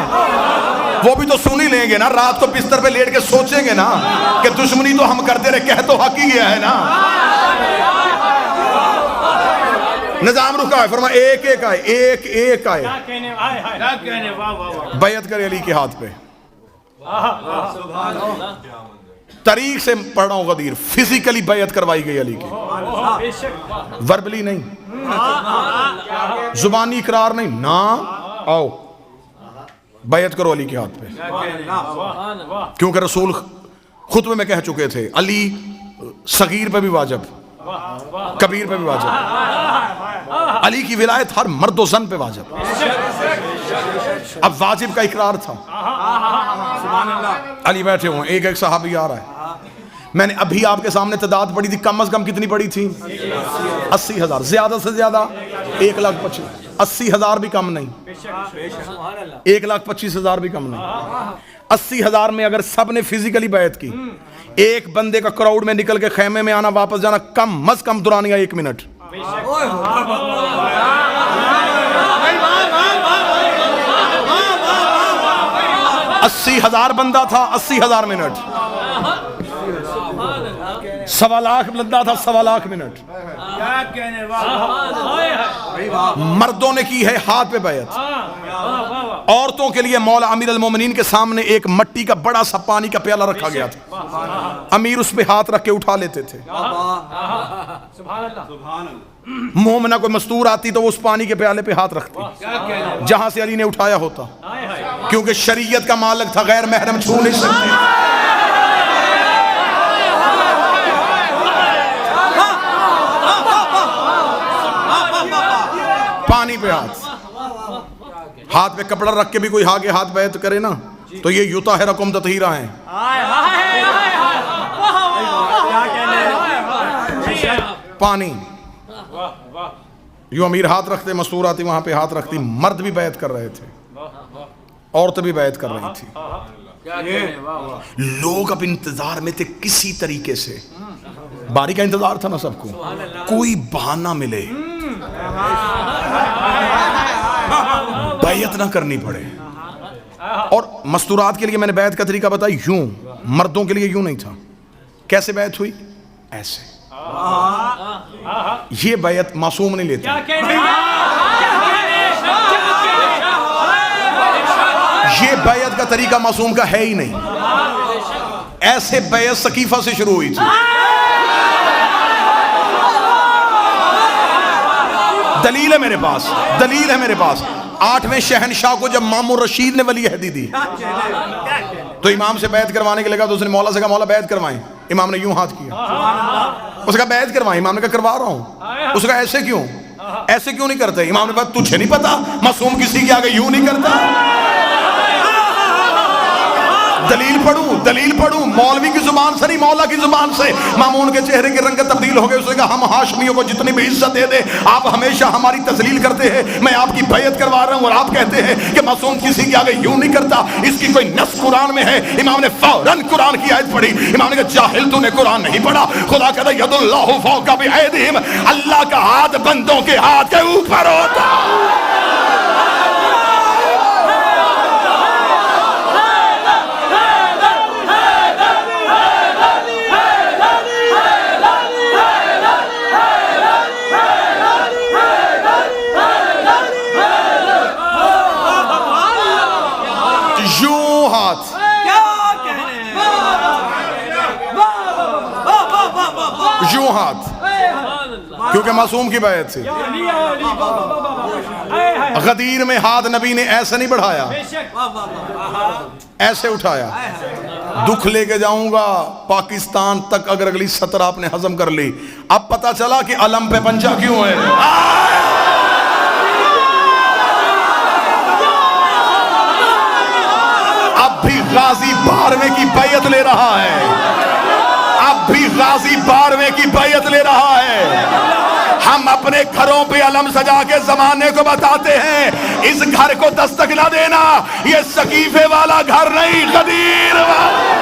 وہ بھی تو سن ہی لیں گے نا. رات کو بستر پہ لیٹ کے سوچیں گے نا کہ دشمنی تو ہم کرتے رہے, کہہ تو حق ہی گیا ہے نا. نظام رکا ہے, فرمایا ایک ایک آئے, ایک ایک آئے, بیعت کرے علی کے ہاتھ پہ. طریق سے پڑھ رہا ہوں غدیر, فزیکلی بیعت کروائی گئی علی کی, وربلی نہیں, زبانی اقرار نہیں, نا آؤ بیعت کرو علی کے ہاتھ پہ. کیونکہ رسول خطبے میں کہہ چکے تھے, علی صغیر پہ بھی واجب, کبیر پہ بھی واجب, علی کی ولایت ہر مرد و زن پہ واجب. اب واجب کا اقرار تھا. علی بیٹھے ہوئے, ایک ایک صحابی آ رہا ہے. میں نے ابھی آپ کے سامنے تعداد پڑھی تھی, کم از کم کتنی پڑھی تھی؟ 80,000, زیادہ سے زیادہ 1,25,000. 80,000 بھی کم نہیں, 1,25,000 بھی کم نہیں. 80,000 میں اگر سب نے فزیکلی بیعت کی, ایک بندے کا کراؤڈ میں نکل کے خیمے میں آنا واپس جانا کم از کم دورانیہ 1 منٹ. 80,000 بندہ تھا, 80,000 منٹ. سوا لاکھ بندہ تھا، 1.25 لاکھ منٹ. کیا کہنے واہ. مردوں نے کی ہے ہاتھ پہ بیعت. عورتوں کے لیے مولا امیر المومنین کے سامنے ایک مٹی کا بڑا سا پانی کا پیالہ رکھا گیا تھا. امیر اس پہ ہاتھ رکھ کے اٹھا لیتے تھے. مومنہ کوئی مستور آتی تو وہ اس پانی کے پیالے پہ ہاتھ رکھتی جہاں سے علی نے اٹھایا ہوتا، کیونکہ شریعت کا مالک تھا، غیر محرم چھو نہیں سکتے. پانی پہ ہاتھ پہ کپڑا رکھ کے بھی کوئی آگے ہاتھ بیعت کرے نا تو یہ یطہرکم تطہیرا ہیں. پانی یوں امیر ہاتھ رکھتے، مستور آتی وہاں پہ ہاتھ رکھتی. مرد بھی بیعت کر رہے تھے، عورت بھی بیعت کر رہی تھی. لوگ اب انتظار میں تھے کسی طریقے سے، باری کا انتظار تھا نا سب کو، کوئی بہانہ ملے بیعت نہ کرنی پڑے. اور مستورات کے لیے میں نے بیعت کا طریقہ بتایا یوں، مردوں کے لیے یوں نہیں تھا. کیسے بیعت ہوئی؟ ایسے. یہ بیعت معصوم نہیں لیتے. یہ بیعت کا طریقہ معصوم کا ہے ہی نہیں. ایسے بیعت سقیفہ سے شروع ہوئی تھی. دلیل ہے میرے پاس، دلیل ہے میرے پاس. 8ویں شہنشاہ کو جب مامون رشید نے ولی عہدی دی تو امام سے بیعت کروانے کے لگا تو اس نے مولا سے کہا مولا بیعت کروائیں. امام نے یوں ہاتھ کیا. اس نے کہا بیعت کروائیں. امام نے کہا کروا رہا ہوں. اس نے کہا ایسے کیوں؟ ایسے کیوں نہیں کرتے؟ امام نے کہا تجھے نہیں پتا معصوم کسی کے آگے یوں نہیں کرتا. دلیل پڑھوں مولوی کی زبان سے نہیں، مولا کی زبان سے. مامون کے چہرے کی رنگت تبدیل ہو گئی. اس نے کہا ہم ہاشمیوں کو جتنی بھی عزت دے دے آپ ہمیشہ ہماری تذلیل کرتے ہیں. میں آپ کی بیعت کروا رہا ہوں اور آپ کہتے ہیں کہ معصوم کسی کے آگے یوں نہیں کرتا. اس کی کوئی نص قرآن میں ہے؟ امام نے فوراً قرآن کی آیت پڑھی. امام نے کہا جاہل تو نے قرآن نہیں پڑھا. خدا کہتا ہے ید اللہ فوق بایدیہم، اللہ کا ہاتھ بندوں کے ہاتھ کے اوپر ہوتا. یوں ہاتھ، کیونکہ معصوم کی بیعت تھی. غدیر میں ہاتھ نبی نے ایسے نہیں بڑھایا، ایسے اٹھایا. دکھ لے کے جاؤں گا پاکستان تک اگر اگلی 70 آپ نے ہضم کر لی. اب پتا چلا کہ علم پہ پنجہ کیوں ہے. اب بھی غازی 12ویں کی بیعت لے رہا ہے. اب بھی غازی 12ویں کی بیعت لے رہا ہے. ہم اپنے گھروں پہ علم سجا کے زمانے کو بتاتے ہیں اس گھر کو دستک نہ دینا، یہ سقیفے والا گھر نہیں، غدیر والا.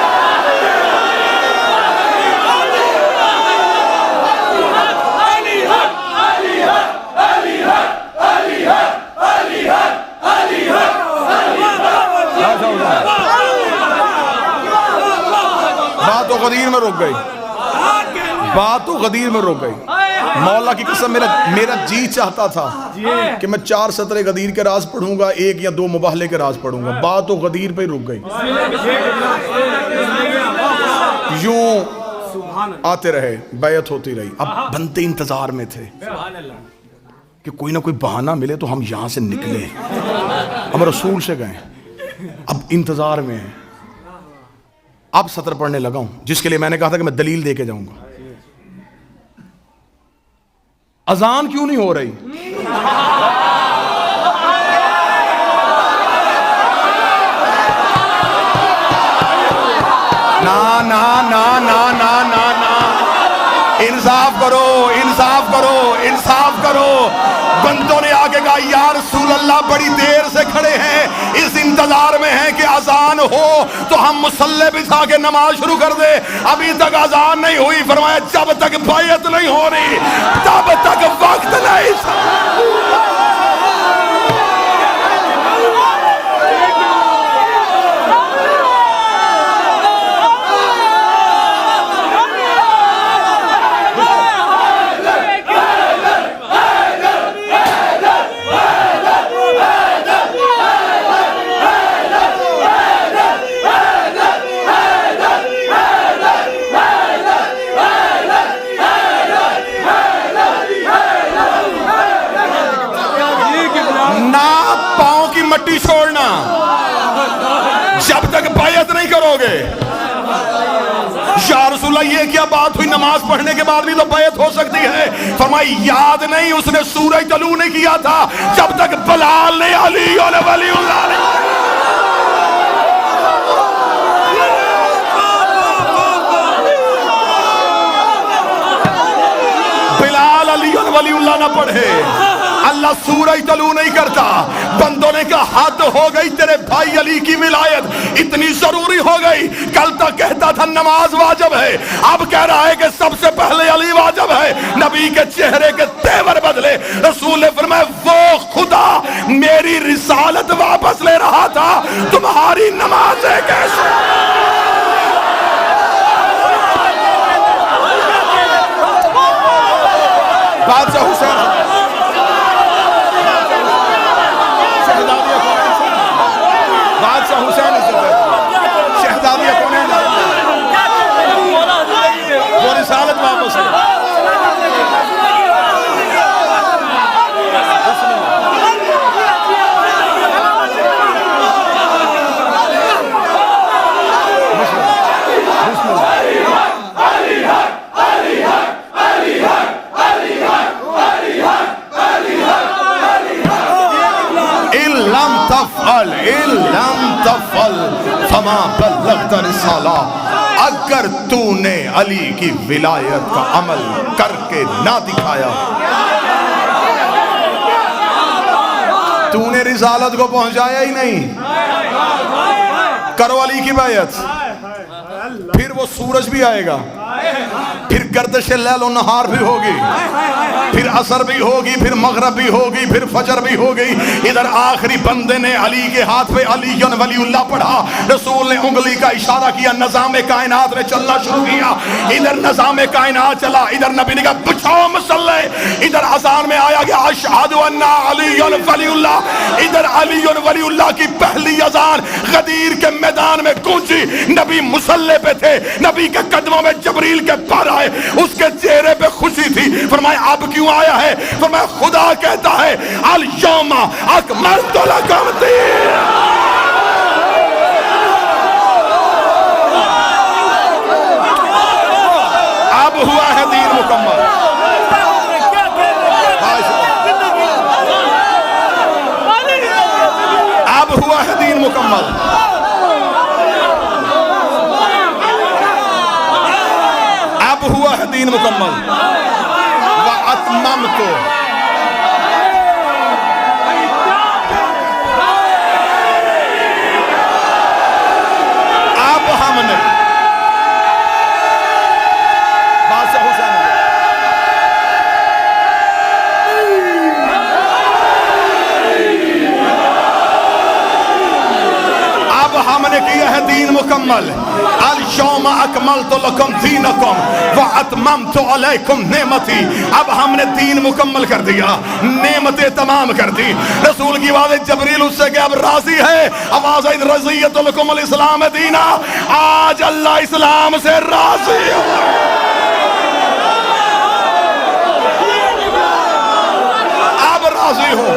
بات تو غدیر میں رک گئی، بات تو غدیر میں رک گئی. مولا کی قسم میرا جی چاہتا تھا کہ میں 4 سطرے غدیر کے راز پڑھوں گا، 1 یا 2 مباہلے کے راز پڑھوں گا. بات تو غدیر پہ رک گئی. یوں آتے رہے، بیعت ہوتی رہی. اب بندے انتظار میں تھے کہ کوئی نہ کوئی بہانہ ملے تو ہم یہاں سے نکلیں. ہم رسول سے گئے، اب انتظار میں ہیں. اب سطر پڑھنے لگا ہوں جس کے لیے میں نے کہا تھا کہ میں دلیل دے کے جاؤں گا. اذان کیوں نہیں ہو رہی؟ نا نا نا نا نا نا نا، انصاف کرو، انصاف کرو، انصاف کرو. بندوں نے آگے کہا یا رسول اللہ بڑی دیر سے کھڑے ہیں، اس انتظار میں ہیں کہ اذان ہو تو ہم مصلی بچھا کے نماز شروع کر دے. ابھی تک اذان نہیں ہوئی. فرمایا جب تک بیعت نہیں ہو رہی تب تک وقت نہیں. کرو گے؟ یا رسول اللہ یہ کیا بات ہوئی، نماز پڑھنے کے بعد بھی تو بیعت ہو سکتی ہے؟ فرمائی یاد نہیں اس نے سورج طلوع نہیں کیا تھا جب تک بلال نے علی اور ولی اللہ نے بلال علی اور ولی اللہ نہ پڑھے۔ اللہ سورج طلوع نہیں کرتا۔ بندوں نے کہا حد ہو گئی، تیرے بھائی علی کی ولایت اتنی ضروری ہو گئی، کل تک کہتا تھا نماز واجب ہے، اب کہہ رہا ہے کہ سب سے پہلے علی واجب ہے۔ نبی کے چہرے کے تیور بدلے۔ رسول نے فرمایا وہ خدا میری رسالت واپس لے رہا تھا، تمہاری نمازیں کیسے؟ بادشاہ حسین بادشاہ حسین شہزادی کونین وہ رسالت واپس ہے۔ فما بلغت رسالہ، اگر تو نے علی کی ولایت کا عمل کر کے نہ دکھایا، تو نے رسالت کو پہنچایا ہی نہیں۔ کرو علی کی بیعت، پھر وہ سورج بھی آئے گا، پھر گردش لیل و نہار بھی ہوگی، پھر عصر بھی ہوگی، پھر مغرب بھی ہوگی، پھر فجر بھی ہوگی۔ ادھر آخری بندے نے علی کے ہاتھ پہ علی ولی اللہ پڑھا، رسول نے انگلی کا اشارہ کیا، نظام کائنات نے چلنا شروع کیا۔ ادھر نظام کائنات چلا، ادھر نبی نے کہا بچھاؤ مصلی، ادھر اذان میں آیا گیا اشہد ان علی ولی اللہ، ادھر علی ولی اللہ کی پہلی اذان غدیر کے میدان میں گونجی۔ نبی مصلی پہ تھے، نبی کے قدموں میں جبریل کے پر آئے، اس کے چہرے پہ خوشی تھی۔ فرمایا اب کیوں آیا ہے؟ فرمایا خدا کہتا ہے الیوم اکملت لکم دین، اب ہوا ہے دین مکمل۔ اب ہوا ہے دین مکمل۔ اب ہوا ہے دین مکمل۔ وَأَتْمَمْتُ، اب ہم نے بادشاہ حسین اب ہم نے کیا ہے دین مکمل۔ اليوم اکملت لکم دینکم واتممت علیکم نعمتی، اب ہم نے دین مکمل کر دیا، نعمتیں تمام کر دی۔ رسول کی آواز جبریل اس سے کہ اب راضی ہے، آواز رضیت لکم الاسلام دینا، آج اللہ اسلام سے راضی ہے۔ اب راضی ہوں،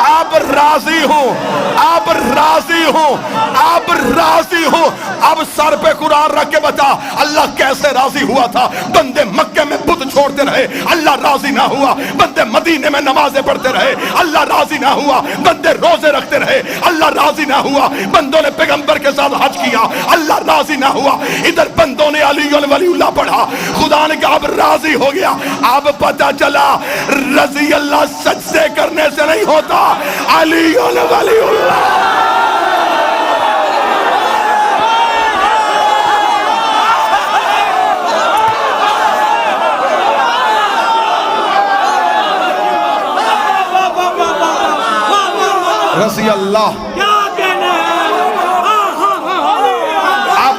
اب راضی ہوں، اب راضی ہوں، اب راضی ہوں۔ اب سر پہ قرآن رکھ کے بتا اللہ کیسے راضی ہوا تھا۔ بندے مکے میں بت چھوڑتے رہے، اللہ راضی نہ ہوا۔ بندے مدینے میں نمازیں پڑھتے رہے، اللہ راضی نہ ہوا۔ بندے روزے رکھتے رہے، اللہ راضی نہ ہوا۔ بندوں نے پیغمبر کے ساتھ حج کیا، اللہ راضی نہ ہوا۔ ادھر بندوں نے علی ولی اللہ پڑھا، خدا نے کہا اب راضی ہو گیا۔ اب پتہ چلا رضی اللہ سجدے کرنے سے نہیں ہوتا، علی ولی اللہ۔ رضی اللہ اب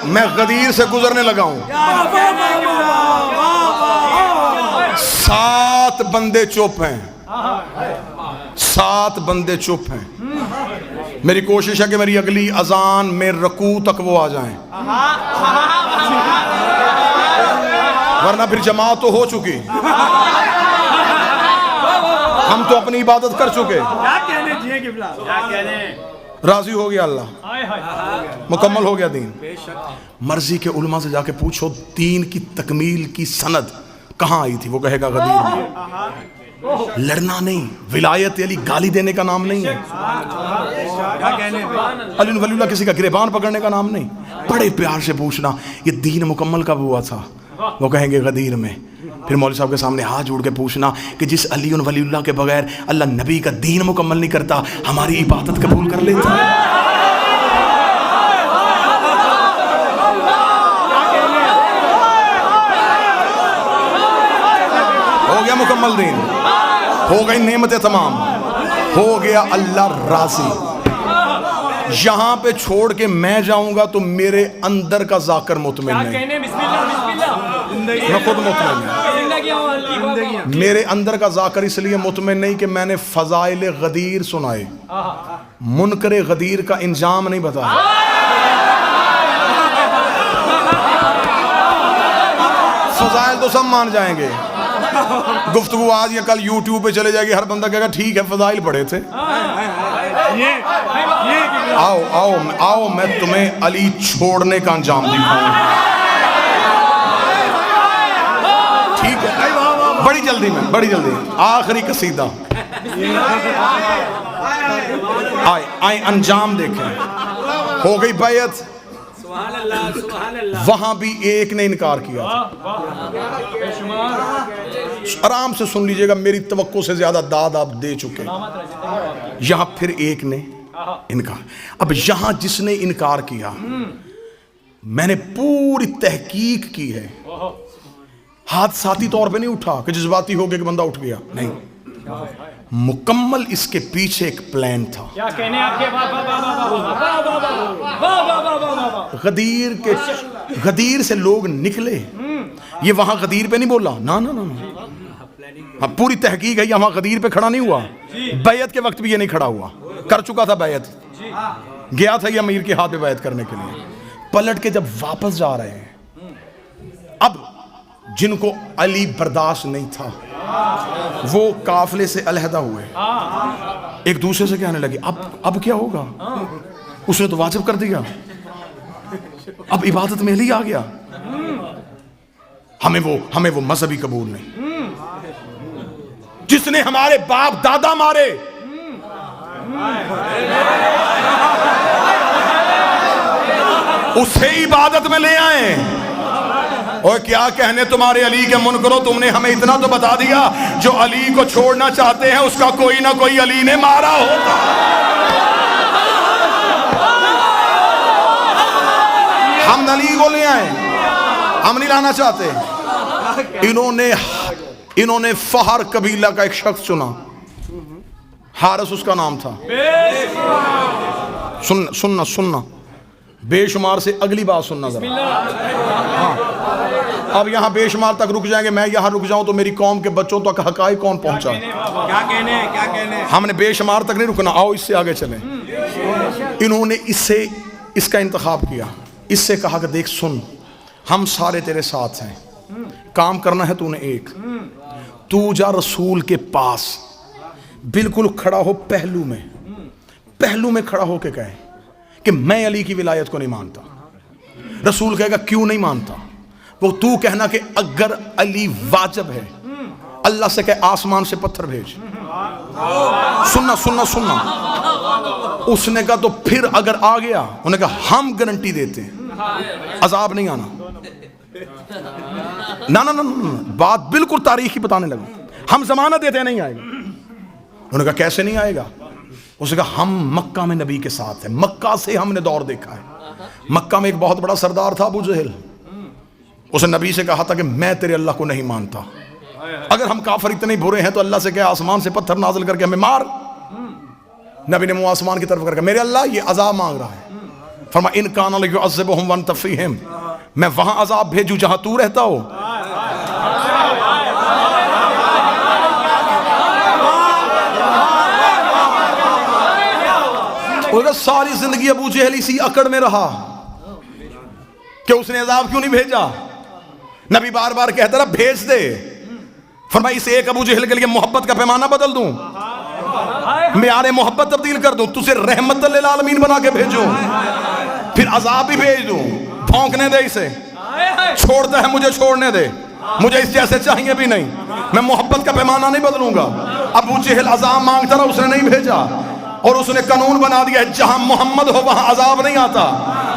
میں غدیر سے گزرنے لگا ہوں، 7 بندے چپ ہیں، 7 بندے چپ ہیں۔ میری کوشش ہے کہ میری اگلی اذان میں رکوع تک وہ آ جائیں۔ ورنہ پھر جماعت تو ہو چکی, ہم تو اپنی عبادت کر چکے. کیا کہنے جی قبلہ, کیا کہنے, راضی ہو گیا اللہ, مکمل ہو گیا دین. مرضی کے علماء سے جا کے پوچھو دین کی تکمیل کی سند کہاں آئی تھی, وہ کہے گا غدیر میں. لڑنا نہیں, ولایت علی گالی دینے کا نام نہیں ہے, کیا کہنے, علی ولی اللہ کسی کا گریبان پکڑنے کا نام نہیں. بڑے پیار سے پوچھنا یہ دین مکمل کب ہوا تھا, وہ کہیں گے غدیر میں. پھر مولوی صاحب کے سامنے ہاتھ جوڑ کے پوچھنا کہ جس علی ولی اللہ کے بغیر اللہ نبی کا دین مکمل نہیں کرتا, ہماری عبادت قبول کر لیتا. ہو گیا مکمل دین, ہو گئی نعمتیں تمام, ہو گیا اللہ راضی. یہاں پہ چھوڑ کے میں جاؤں گا تو میرے اندر کا ذاکر مطمئن نہیں, میں خود مطمئن نہیں. میرے اندر کا ذاکر اس لیے مطمئن نہیں کہ میں نے فضائل غدیر سنائے, منکر غدیر کا انجام نہیں بتایا. فضائل تو سب مان جائیں گے, گفتگو آج یا کل یوٹیوب پہ چلے جائے گی, ہر بندہ کہے گا ٹھیک ہے فضائل پڑھے تھے. آؤ آؤ آؤ میں تمہیں علی چھوڑنے کا انجام دکھاؤں. ٹھیک ہے, بڑی جلدی میں, بڑی جلدی آخری قصیدہ آئے انجام دیکھیں. ہو گئی بیعت, وہاں بھی ایک نے انکار کیا تھا. آرام سے سن لیجئے گا, میری توقع سے زیادہ داد آپ دے چکے. یہاں پھر ایک نے انکار. اب یہاں جس نے انکار کیا, میں نے پوری تحقیق کی ہے, حادثاتی طور پہ نہیں اٹھا کہ جذباتی ہو گیا کہ بندہ اٹھ گیا, نہیں, مکمل اس کے پیچھے ایک پلان تھا. غدیر سے لوگ نکلے, یہ وہاں غدیر پہ نہیں بولا, نا نا نا, پوری تحقیق ہے, یہ وہاں غدیر پہ کھڑا نہیں ہوا. بیعت کے وقت بھی یہ نہیں کھڑا ہوا, کر چکا تھا بیعت, گیا تھا یہ امیر کے ہاتھ پہ بیعت کرنے کے لیے. پلٹ کے جب واپس جا رہے ہیں, اب جن کو علی برداشت نہیں تھا وہ قافلے سے علیحدہ ہوئے, ایک دوسرے سے کہنے لگے اب کیا ہوگا, اس نے تو واجب کر دیا, اب عبادت میں علی آ گیا, ہمیں وہ مذہبی قبول نہیں جس نے ہمارے باپ دادا مارے. اسے عبادت میں لے آئے. اور کیا کہنے تمہارے علی کے منکرو, تم نے ہمیں اتنا تو بتا دیا, جو علی کو چھوڑنا چاہتے ہیں اس کا کوئی نہ کوئی علی نے مارا ہوتا. ہم علی کو لے آئے, ہم نہیں لانا چاہتے. انہوں نے فہر قبیلہ کا ایک شخص چنا, حارث اس کا نام تھا. سننا بے شمار سے اگلی بات سننا ذرا. اب یہاں بے شمار تک رک جائیں گے, میں یہاں رک جاؤں تو میری قوم کے بچوں تک حقائق کون پہنچا. کیا کہنے, ہم نے بے شمار تک نہیں رکنا, آؤ اس سے آگے چلیں. انہوں نے اس کا انتخاب کیا, اس سے کہا کہ دیکھ سن, ہم سارے تیرے ساتھ ہیں, کام کرنا ہے تو نے ایک, تو جا رسول کے پاس بالکل کھڑا ہو, پہلو میں کھڑا ہو کے کہے کہ میں علی کی ولایت کو نہیں مانتا. رسول کہے گا کیوں نہیں مانتا, وہ تو کہنا کہ اگر علی واجب ہے, اللہ سے کہ آسمان سے پتھر بھیج. سننا اس نے کہا تو پھر اگر آ گیا, انہوں نے کہا ہم گارنٹی دیتے ہیں عذاب نہیں آنا. نا بات بالکل تاریخی بتانے لگا, ہم ضمانت دیتے ہیں نہیں آئے گا. انہوں نے کہا کیسے نہیں آئے گا, اس نے کہا ہم مکہ میں نبی کے ساتھ ہیں, مکہ سے ہم نے دور دیکھا ہے. مکہ میں ایک بہت بڑا سردار تھا ابو جہل, اس نے نبی سے کہا تھا کہ میں تیرے اللہ کو نہیں مانتا, اگر ہم کافر اتنے برے ہیں تو اللہ سے کہ آسمان سے پتھر نازل کر کے ہمیں مار. نبی نے منہ آسمان کی طرف کر کے, میرے اللہ یہ عذاب مانگ رہا ہے. فرما ان کان لیعذبہم وانت فیہم, میں وہاں عذاب بھیجوں جہاں تو رہتا ہو. ساری زندگی ابو جہل اسی اکڑ میں رہا کہ اس نے عذاب کیوں نہیں بھیجا. نبی بار بار کہتا رہا بھیج دے. فرمایا اس ایک ابو جہل کے لیے محبت کا پیمانہ بدل دوں, معیار محبت تبدیل کر دوں, تجھے رحمت للعالمین بنا کے بھیجوں, پھر عذاب بھی بھیج دوں. بھونکنے دے اسے, چھوڑتا ہے مجھے چھوڑنے دے, مجھے اس جیسے چاہیے بھی نہیں, میں محبت کا پیمانہ نہیں بدلوں گا. ابو جہل عذاب مانگتا رہا, اس نے نہیں بھیجا, اور اس نے قانون بنا دیا ہے جہاں محمد ہو وہاں عذاب نہیں آتا.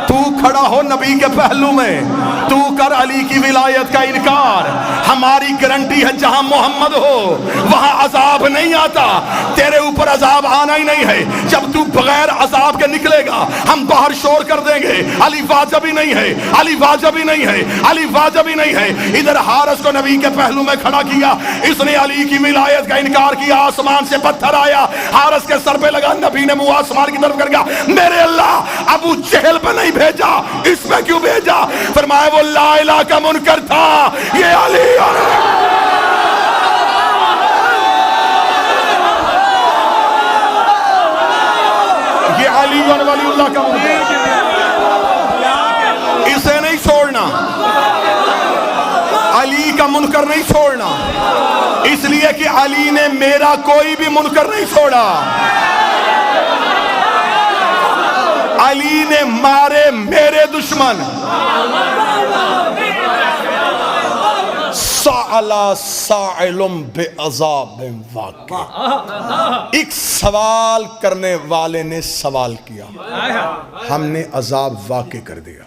تو کھڑا ہو نبی کے پہلو میں, تو کر علی کی ولایت کا انکار, ہماری گارنٹی ہے جہاں محمد ہو وہاں عذاب نہیں آتا. تیرے اوپر عذاب آنا ہی نہیں ہے. جب تو بغیر عذاب کے نکلے گا ہم باہر شور کر دیں گے علی واجب ہی نہیں ہے, علی واجب ہی نہیں ہے, علی واجب ہی نہیں ہے. ادھر حارث کو نبی کے پہلو میں کھڑا کیا, اس نے علی کی ولایت کا انکار کیا. آسمان سے پتھر آیا, حارث کے سر پہ لگا, نبی نے منہ آسمان کی طرف کر گیا, میرے اللہ ابو جہل پہ نہیں بھیجا, اس میں کیوں بھیجا؟ فرمایا وہ لا الہ کا منکر تھا, یہ علی ولی اللہ کا منکر, اسے نہیں چھوڑنا, علی کا منکر نہیں چھوڑنا, اس لیے کہ علی نے میرا کوئی بھی منکر نہیں چھوڑا. علی نے مارے میرے دشمن. سألا سائل بعذاب واقع, ایک سوال کرنے والے نے سوال کیا, ہم نے عذاب واقع کر دیا.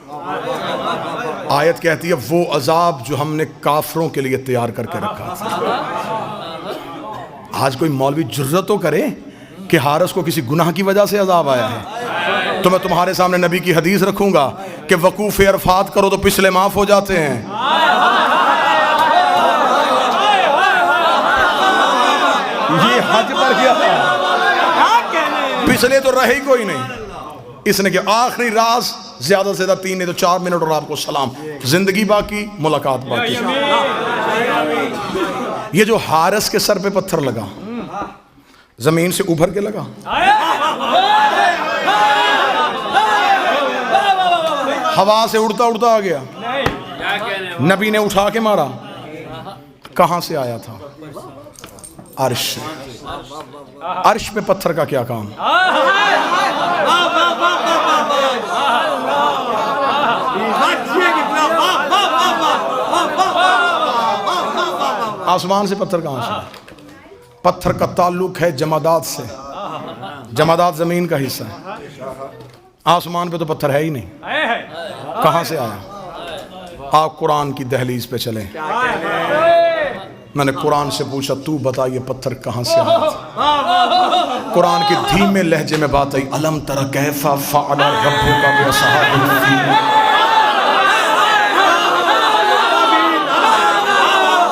آیت کہتی ہے وہ عذاب جو ہم نے کافروں کے لیے تیار کر کے رکھا تھا. آج کوئی مولوی جرأت تو کرے کہ حارث کو کسی گناہ کی وجہ سے عذاب آیا ہے, تو میں تمہارے سامنے نبی کی حدیث رکھوں گا کہ وقوف عرفات کرو تو پچھلے معاف ہو جاتے ہیں. یہ حج پر کیا تھا, پچھلے تو رہے ہی کوئی نہیں. اس نے کہ آخری راز زیادہ سے زیادہ 3 نہیں تو 4 منٹ اور آپ کو سلام, زندگی باقی, ملاقات باقی. یہ جو حارث کے سر پہ پتھر لگا, زمین سے ابھر کے لگا, ہوا سے اڑتا اڑتا آ گیا, نبی نے اٹھا کے مارا, کہاں سے آیا تھا؟ عرش سے. عرش پہ پتھر کا کیا کام؟ آسمان سے پتھر کہاں سے؟ پتھر کا تعلق ہے جمادات سے, جمادات زمین کا حصہ ہے, آسمان پہ تو پتھر ہے ہی نہیں, کہاں سے آیا؟ آپ قرآن کی دہلیز پہ چلیں. میں نے قرآن سے پوچھا تو بتا یہ پتھر کہاں سے آیا تھا؟ قرآن کی دھیمے لہجے میں بات آئی, الم تر کیف فعل ربک باصحاب الفیل,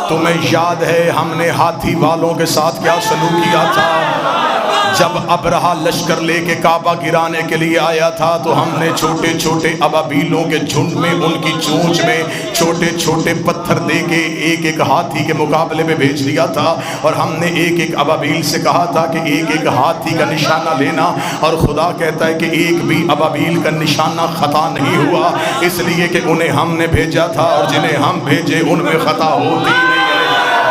تمہیں یاد ہے ہم نے ہاتھی والوں کے ساتھ کیا سلوک کیا تھا؟ جب ابرہا لشکر لے کے کعبہ گرانے کے لیے آیا تھا تو ہم نے چھوٹے چھوٹے ابابیلوں کے جھنڈ میں ان کی چونچ میں چھوٹے چھوٹے پتھر دے کے ایک ایک ہاتھی کے مقابلے میں بھیج دیا تھا, اور ہم نے ایک ایک ابابیل سے کہا تھا کہ ایک ایک ہاتھی کا نشانہ لینا, اور خدا کہتا ہے کہ ایک بھی ابابیل کا نشانہ خطا نہیں ہوا, اس لیے کہ انہیں ہم نے بھیجا تھا, اور جنہیں ہم بھیجے ان میں خطا ہوتی نہیں ہے,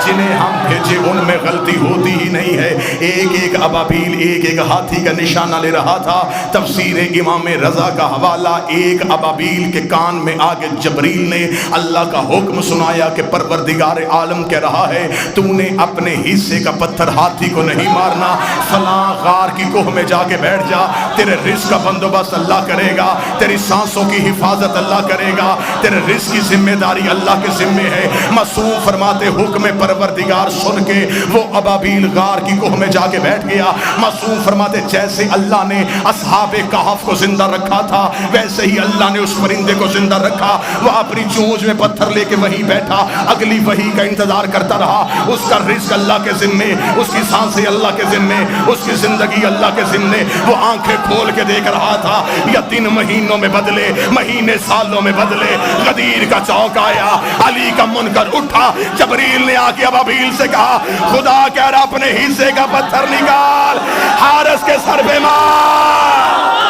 جنہیں ہم بھیجے ان میں غلطی ہوتی ہی نہیں ہے. ایک ایک ابابیل ایک ایک ہاتھی کا نشانہ لے رہا تھا. تفسیر امام رضا کا حوالہ, ایک ابابیل کے کان میں آگے جبریل نے اللہ کا حکم سنایا کہ پروردگار عالم کہہ رہا ہے تو نے اپنے حصے کا پتھر ہاتھی کو نہیں مارنا, فلاں غار کی کوہ میں جا کے بیٹھ جا, تیرے رزق کا بندوبست اللہ کرے گا, تیری سانسوں کی حفاظت اللہ کرے گا, تیرے رزق کی ذمہ داری اللہ کے ذمے ہے. معصوم فرماتے حکم پروردگار سن کے وہ ابابیل غار کی کوہ میں جا کے بیٹھ گیا. معصوم فرماتے جیسے اللہ نے اصحاب کہف کو زندہ رکھا تھا ویسے ہی اللہ نے اس پرندے کو زندہ رکھا. وہ اپنی چونچ میں پتھر لے کے وہیں بیٹھا, اگلی وحی کا انتظار کرتا رہا. اس کا رزق اللہ کے ذمے, اس کی سانسیں اللہ کے ذمے, اس کی زندگی اللہ کے ذمے. وہ آنکھیں کھول کے دیکھ رہا تھا, یا 3 مہینوں میں بدلے, مہینے سالوں میں بدلے. غدیر کا چوک آیا, علی کا منکر اٹھا, جبریل نے آ کے ابابیل سے کہا خدا کہہ رہا اپنے حصے کا پتھر نکال, حارث کے سر پہ مار.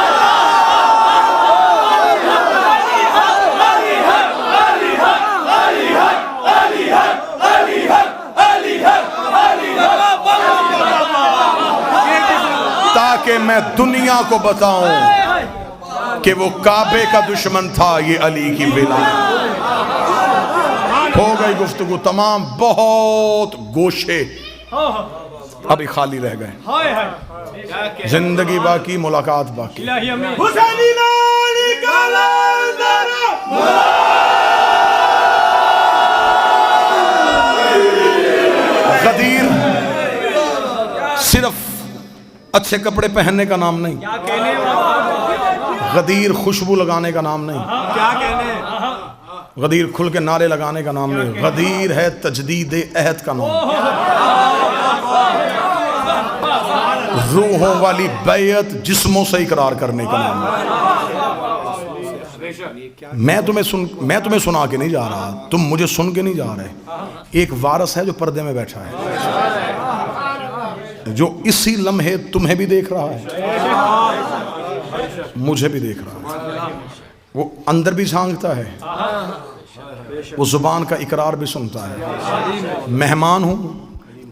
میں دنیا کو بتاؤں کہ وہ کعبے کا دشمن تھا، یہ علی کی ولایت۔ ہو گئی گفتگو تمام، بہت گوشے ابھی خالی رہ گئے، زندگی باقی، ملاقات باقی۔ حسینی نالی کا لندر غدیر صرف اچھے کپڑے پہننے کا نام نہیں، غدیر خوشبو لگانے کا نام نہیں، کیا کہنے، غدیر کھل کے نعرے لگانے کا نام نہیں، غدیر ہے تجدید عہد کا نام، روحوں والی بیعت جسموں سے اقرار کرنے کا نام ہے۔ میں تمہیں سنا کے نہیں جا رہا، تم مجھے سن کے نہیں جا رہے۔ ایک وارث ہے جو پردے میں بیٹھا ہے، جو اسی لمحے تمہیں بھی دیکھ رہا ہے، مجھے بھی دیکھ رہا ہے، وہ اندر بھی جھانکتا ہے، وہ زبان کا اقرار بھی سنتا ہے۔ مہمان ہوں،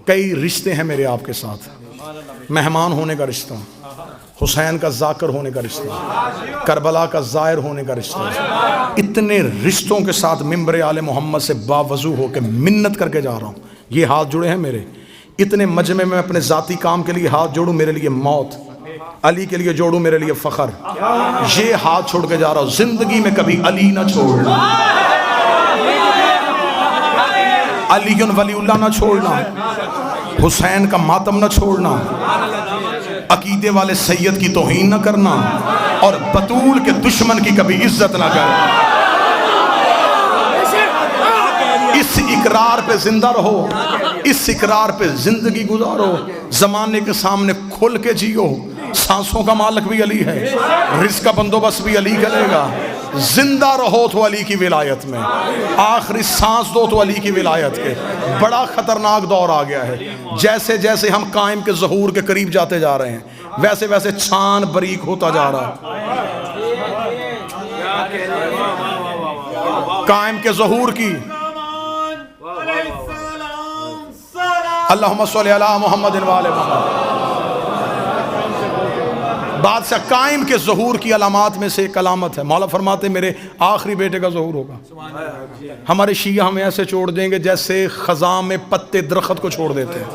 کئی رشتے ہیں میرے آپ کے ساتھ، مہمان ہونے کا رشتہ، حسین کا ذاکر ہونے کا رشتہ، کربلا کا زائر ہونے کا رشتہ، اتنے رشتوں کے ساتھ ممبر آل محمد سے باوضو ہو کے منت کر کے جا رہا ہوں۔ یہ ہاتھ جڑے ہیں میرے، اتنے مجمع میں اپنے ذاتی کام کے لیے ہاتھ جوڑوں، میرے لیے موت، علی کے لیے جوڑوں، میرے لیے فخر۔ یہ ہاتھ چھوڑ کے جا رہا ہوں، زندگی میں کبھی علی نہ چھوڑنا، علی ولی اللہ نہ چھوڑنا، حسین کا ماتم نہ چھوڑنا، عقیدے والے سید کی توہین نہ کرنا، اور بطول کے دشمن کی کبھی عزت نہ کرنا۔ اس اقرار پہ زندہ رہو، اس اقرار پہ زندگی گزارو، زمانے کے سامنے کھل کے جیو۔ سانسوں کا مالک بھی علی ہے، رزق کا بندوبست بھی علی کرے گا۔ زندہ رہو تو علی کی ولایت میں، آخری سانس دو تو علی کی ولایت کے۔ بڑا خطرناک دور آ گیا ہے، جیسے جیسے ہم قائم کے ظہور کے قریب جاتے جا رہے ہیں، ویسے ویسے چھان بریک ہوتا جا رہا ہے۔ قائم کے ظہور کی، اللہم صلی علی محمد وآل محمد، بادشاہ قائم کے ظہور کی علامات میں سے ایک علامت ہے، مولا فرماتے میرے آخری بیٹے کا ظہور ہوگا۔ ہمارے شیعہ ہمیں ایسے چھوڑ دیں گے جیسے خزاں میں پتے درخت کو چھوڑ دیتے ہیں۔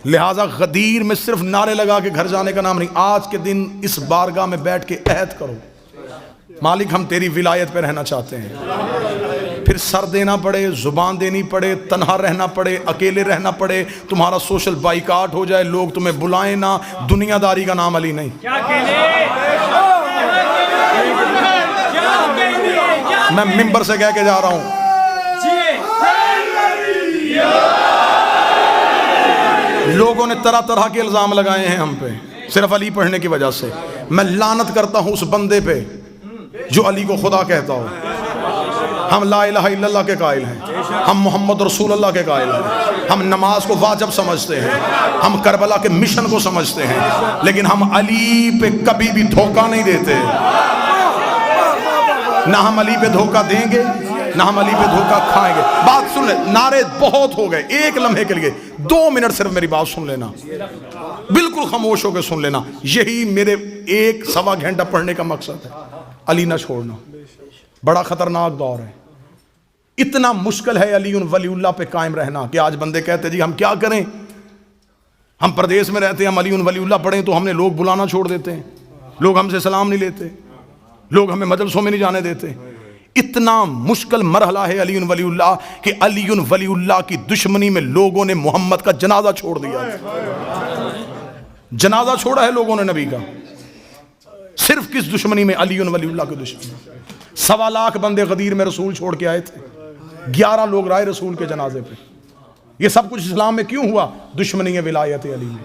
لہٰذا غدیر میں صرف نعرے لگا کے گھر جانے کا نام نہیں، آج کے دن اس بارگاہ میں بیٹھ کے عہد کرو، مالک ہم تیری ولایت پہ رہنا چاہتے ہیں۔ پھر سر دینا پڑے، زبان دینی پڑے، تنہا رہنا پڑے، اکیلے رہنا پڑے، تمہارا سوشل بائیکاٹ ہو جائے، لوگ تمہیں بلائیں نہ، دنیا داری کا نام علی نہیں۔ میں ممبر سے کہہ کے جا رہا ہوں، لوگوں نے طرح طرح کے الزام لگائے ہیں ہم پہ صرف علی پڑھنے کی وجہ سے۔ میں لعنت کرتا ہوں اس بندے پہ جو علی کو خدا کہتا ہو۔ ہم لا الہ الا اللہ کے قائل ہیں، ہم محمد رسول اللہ کے قائل ہیں، ہم نماز کو واجب سمجھتے ہیں، ہم کربلا کے مشن کو سمجھتے ہیں، لیکن ہم علی پہ کبھی بھی دھوکہ نہیں دیتے۔ نہ ہم علی پہ دھوکہ دیں گے، نہ ہم علی پہ دھوکہ کھائیں گے۔ بات سن لیں، نعرے بہت ہو گئے، ایک لمحے کے لیے 2 منٹ صرف میری بات سن لینا، بالکل خاموش ہو کے سن لینا۔ یہی میرے 1-1.25 گھنٹہ پڑھنے کا مقصد ہے، علی نہ چھوڑنا۔ بڑا خطرناک دور ہے، اتنا مشکل ہے علی ولی اللہ پہ قائم رہنا کہ آج بندے کہتے جی ہم کیا کریں، ہم پردیس میں رہتے ہیں، ہم علی ولی اللہ پڑھیں تو ہم نے لوگ بلانا چھوڑ دیتے ہیں، لوگ ہم سے سلام نہیں لیتے، لوگ ہمیں مجلسوں میں نہیں جانے دیتے۔ اتنا مشکل مرحلہ ہے علی ولی اللہ کہ علی ولی اللہ کی دشمنی میں لوگوں نے محمد کا جنازہ چھوڑ دیا، جنازہ چھوڑا ہے لوگوں نے نبی کا، صرف کس دشمنی میں؟ علی ولی اللہ کی دشمنی۔ 1.25 لاکھ بندے غدیر میں رسول چھوڑ کے آئے تھے، 11 لوگ رائے رسول کے جنازے پہ۔ یہ سب کچھ اسلام میں کیوں ہوا؟ دشمنی ولایت علی میں۔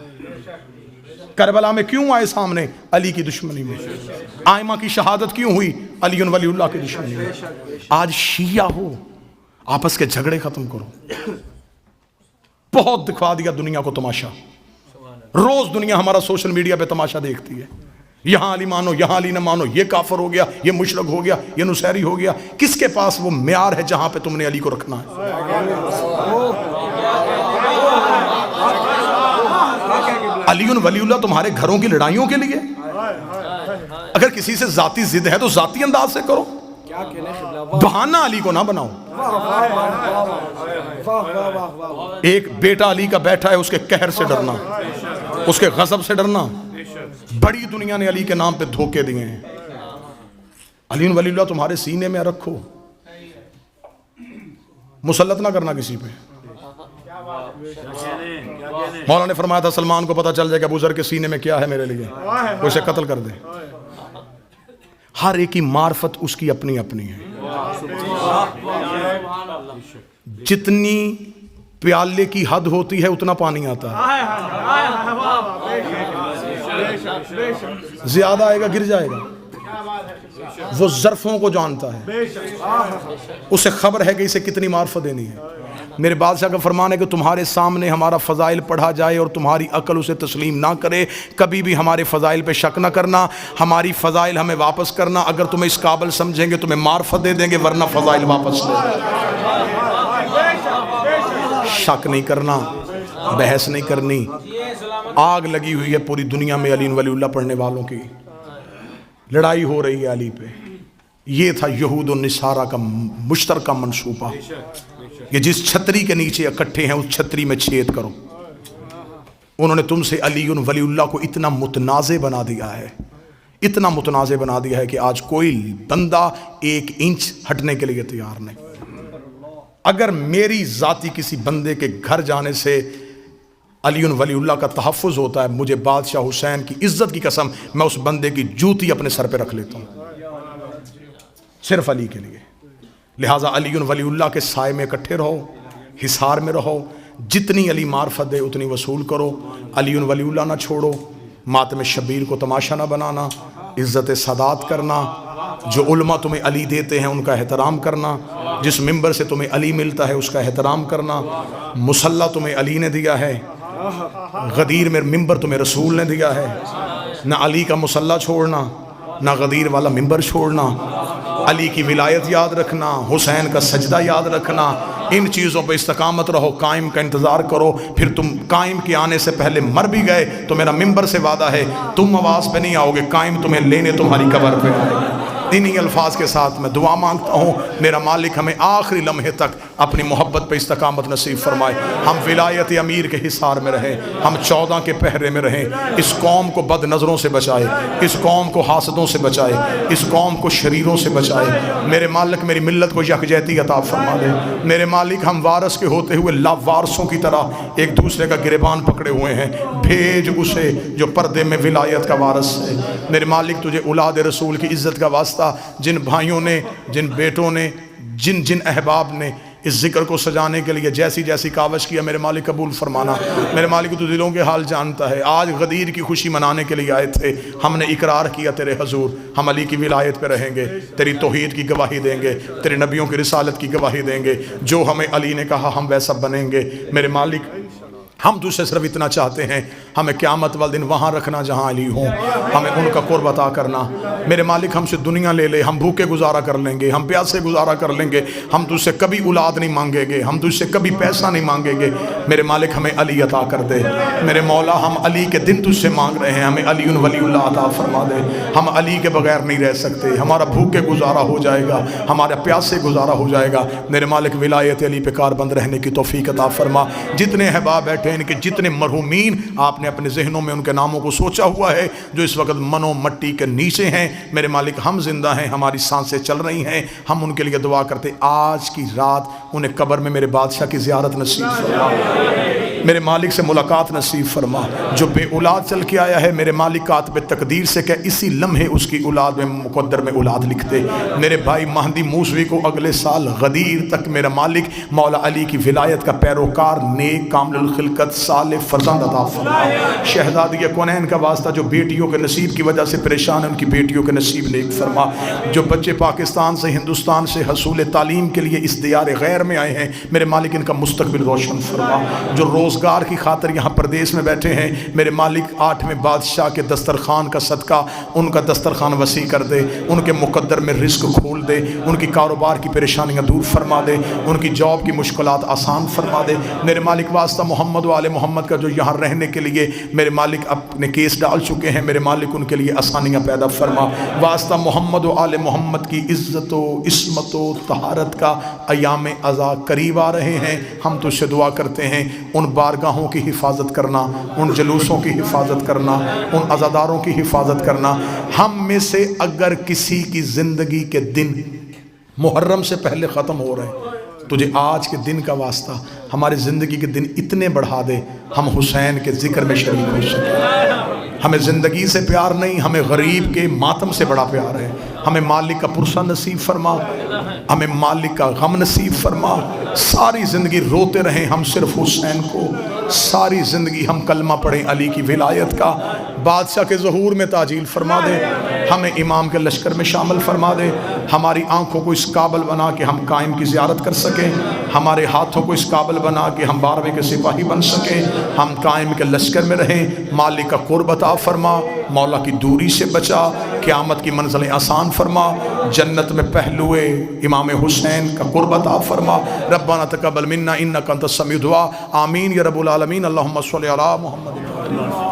کربلا میں کیوں آئے سامنے؟ علی کی دشمنی میں۔ آئمہ کی شہادت کیوں ہوئی؟ علی ولی اللہ کی دشمنی میں۔ آج شیعہ ہو، آپس کے جھگڑے ختم کرو۔ بہت دکھا دیا دنیا کو تماشا، روز دنیا ہمارا سوشل میڈیا پہ تماشا دیکھتی ہے، یہاں علی مانو، یہاں علی نہ مانو، یہ کافر ہو گیا، یہ مشرک ہو گیا، یہ نصیری ہو گیا۔ کس کے پاس وہ معیار ہے جہاں پہ تم نے علی کو رکھنا ہے؟ علی ولی اللہ تمہارے گھروں کی لڑائیوں کے لیے؟ اگر کسی سے ذاتی ضد ہے تو ذاتی انداز سے کرو، بہانہ علی کو نہ بناؤ۔ ایک بیٹا علی کا بیٹھا ہے، اس کے قہر سے ڈرنا، اس کے غضب سے ڈرنا۔ بڑی دنیا نے علی کے نام پہ دھوکے دیے ہیں۔ علی ولی اللہ تمہارے سینے میں رکھو، مسلط نہ کرنا کسی پہ۔ مولا نے فرمایا تھا سلمان کو پتا چل جائے کہ ابو ذر کے سینے میں کیا ہے میرے لیے، وہ اسے قتل کر دے۔ ہر ایک کی معرفت اس کی اپنی اپنی ہے۔ جتنی پیالے کی حد ہوتی ہے اتنا پانی آتا ہے، زیادہ آئے گا گر جائے گا۔ وہ ظرفوں کو جانتا ہے، اسے خبر ہے کہ اسے کتنی معرفت دینی ہے۔ میرے بادشاہ کا فرمان ہے کہ تمہارے سامنے ہمارا فضائل پڑھا جائے اور تمہاری عقل اسے تسلیم نہ کرے، کبھی بھی ہمارے فضائل پہ شک نہ کرنا، ہماری فضائل ہمیں واپس کرنا۔ اگر تمہیں اس قابل سمجھیں گے تمہیں معرفت دے دیں گے، ورنہ فضائل واپس لے دیں گے۔ شک نہیں کرنا، بحث نہیں کرنی۔ آگ لگی ہوئی ہے پوری دنیا میں علی ولی اللہ پڑھنے والوں کی، لڑائی ہو رہی ہے علی پہ۔ یہ تھا یہود و نصارہ کا مشترکہ منصوبہ کہ جس چھتری کے نیچے اکٹھے ہیں اس چھتری میں چھید کرو۔ انہوں نے تم سے علی ولی اللہ کو اتنا متنازع بنا دیا ہے، اتنا متنازع بنا دیا ہے کہ آج کوئی بندہ 1 انچ ہٹنے کے لیے تیار نہیں۔ اگر میری ذاتی کسی بندے کے گھر جانے سے علی ولی اللہ کا تحفظ ہوتا ہے، مجھے بادشاہ حسین کی عزت کی قسم میں اس بندے کی جوتی اپنے سر پہ رکھ لیتا ہوں، صرف علی کے لیے۔ لہٰذا علی ولی اللہ کے سائے میں اکٹھے رہو، حصار میں رہو، جتنی علی معرفت دے اتنی وصول کرو، علی ولی اللہ نہ چھوڑو، ماتم شبیر کو تماشا نہ بنانا، عزت سادات کرنا، جو علماء تمہیں علی دیتے ہیں ان کا احترام کرنا، جس ممبر سے تمہیں علی ملتا ہے اس کا احترام کرنا۔ مصلی تمہیں علی نے دیا ہے، غدیر میں ممبر تمہیں رسول نے دیا ہے۔ نہ علی کا مصلی چھوڑنا، نہ غدیر والا ممبر چھوڑنا، علی کی ولایت یاد رکھنا، حسین کا سجدہ یاد رکھنا۔ ان چیزوں پہ استقامت رہو، قائم کا انتظار کرو۔ پھر تم قائم کے آنے سے پہلے مر بھی گئے تو میرا ممبر سے وعدہ ہے تم آواز پہ نہیں آؤ گے، قائم تمہیں لینے تمہاری قبر پہ آئے گا۔ انہی الفاظ کے ساتھ میں دعا مانگتا ہوں میرا مالک ہمیں آخری لمحے تک اپنی محبت پہ استقامت نصیب فرمائے، ہم ولایت امیر کے حصار میں رہیں، ہم 14 کے پہرے میں رہیں، اس قوم کو بد نظروں سے بچائے، اس قوم کو حاسدوں سے بچائے، اس قوم کو شریروں سے بچائے۔ میرے مالک میری ملت کو یکجہتی عطا فرما دے۔ میرے مالک ہم وارث کے ہوتے ہوئے لاوارثوں کی طرح ایک دوسرے کا گریبان پکڑے ہوئے ہیں، بھیج اسے جو پردے میں ولایت کا وارث ہے۔ میرے مالک تجھے اولاد رسول کی عزت کا واسطہ، جن بھائیوں نے، جن بیٹوں نے، جن احباب نے اس ذکر کو سجانے کے لیے جیسی جیسی کاوش کیا، میرے مالک قبول فرمانا۔ میرے مالک تو دلوں کے حال جانتا ہے۔ آج غدیر کی خوشی منانے کے لیے آئے تھے، ہم نے اقرار کیا تیرے حضور ہم علی کی ولایت پہ رہیں گے، تیری توحید کی گواہی دیں گے، تیرے نبیوں کی رسالت کی گواہی دیں گے، جو ہمیں علی نے کہا ہم ویسا بنیں گے۔ میرے مالک ہم تجھ سے صرف اتنا چاہتے ہیں، ہمیں قیامت والے دن وہاں رکھنا جہاں علی ہوں، ہمیں ان کا قرب عطا کرنا۔ میرے مالک ہم سے دنیا لے لے، ہم بھوکے گزارا کر لیں گے، ہم پیاسے گزارا کر لیں گے، ہم تجھ سے کبھی اولاد نہیں مانگیں گے، ہم تجھ سے کبھی پیسہ نہیں مانگیں گے۔ میرے مالک ہمیں علی عطا کر دے۔ میرے مولا ہم علی کے دن تجھ سے مانگ رہے ہیں، ہمیں علی ولی اللہ عطا فرما دے۔ ہم علی کے بغیر نہیں رہ سکتے، ہمارا بھوکے گزارا ہو جائے گا، ہمارا پیاسے گزارا ہو جائے گا۔ میرے مالک ولایت علی پہ کاربند رہنے کی توفیق عطا فرما۔ جتنے احباب بیٹھے ان کے جتنے مرحومین آپ نے اپنے ذہنوں میں ان کے ناموں کو سوچا ہوا ہے، جو اس وقت منو مٹی کے نیچے ہیں، میرے مالک ہم زندہ ہیں، ہماری سانسیں چل رہی ہیں، ہم ان کے لیے دعا کرتے آج کی رات انہیں قبر میں میرے بادشاہ کی زیارت نصیب فرما، میرے مالک سے ملاقات نصیب فرما۔ جو بے اولاد چل کے آیا ہے میرے مالک کاتب تقدیر سے کہ اسی لمحے اس کی اولاد میں مقدر میں اولاد لکھ دے۔ میرے بھائی مہدی موسوی کو اگلے سال غدیر تک میرا مالک مولا علی کی ولایت کا پیروکار، نیک کامل الخلقت، صالح فرزند عطا فرما۔ شہزادی کونین کا واسطہ جو بیٹیوں کے نصیب کی وجہ سے پریشان ہیں ان کی بیٹیوں کے نصیب نیک فرما۔ جو بچے پاکستان سے ہندوستان سے حصول تعلیم کے لیے اس دیار غیر میں آئے ہیں میرے مالک ان کا مستقبل روشن فرما۔ جو روز روزگار کی خاطر یہاں پردیس میں بیٹھے ہیں، میرے مالک 8ویں بادشاہ کے دسترخوان کا صدقہ ان کا دسترخوان وسیع کر دے، ان کے مقدر میں رزق کھول دے، ان کی کاروبار کی پریشانیاں دور فرما دے، ان کی جاب کی مشکلات آسان فرما دے۔ میرے مالک واسطہ محمد و آل محمد کا جو یہاں رہنے کے لیے میرے مالک اپنے کیس ڈال چکے ہیں، میرے مالک ان کے لیے آسانیاں پیدا فرما۔ واسطہ محمد و آل محمد کی عزت و عصمت و طہارت کا ایام عزا قریب آ رہے ہیں، ہم تو سے دعا کرتے ہیں ان بارگاہوں کی حفاظت کرنا، ان جلوسوں کی حفاظت کرنا، ان عزاداروں کی حفاظت کرنا۔ ہم میں سے اگر کسی کی زندگی کے دن محرم سے پہلے ختم ہو رہے ہیں، تجھے آج کے دن کا واسطہ ہماری زندگی کے دن اتنے بڑھا دے ہم حسین کے ذکر میں شریک ہو سکیں۔ ہمیں زندگی سے پیار نہیں، ہمیں غریب کے ماتم سے بڑا پیار ہے۔ ہمیں مالک کا پرسہ نصیب فرما، ہمیں مالک کا غم نصیب فرما۔ ساری زندگی روتے رہیں ہم صرف حسین کو، ساری زندگی ہم کلمہ پڑھیں علی کی ولایت کا۔ بادشاہ کے ظہور میں تعجیل فرما دے، ہمیں امام کے لشکر میں شامل فرما دے۔ ہماری آنکھوں کو اس قابل بنا کہ ہم قائم کی زیارت کر سکیں، ہمارے ہاتھوں کو اس قابل بنا کہ ہم 12ویں کے سپاہی بن سکیں، ہم قائم کے لشکر میں رہیں۔ مالک کا قرب عطا فرما، مولا کی دوری سے بچا، قیامت کی منزلیں آسان فرما، جنت میں پہلوئے امام حسین کا قرب عطا فرما۔ ربنا تقبل منا انک انت السمیع الدعاء، آمین یا رب العالمین۔ اللہم صلی علی محمد۔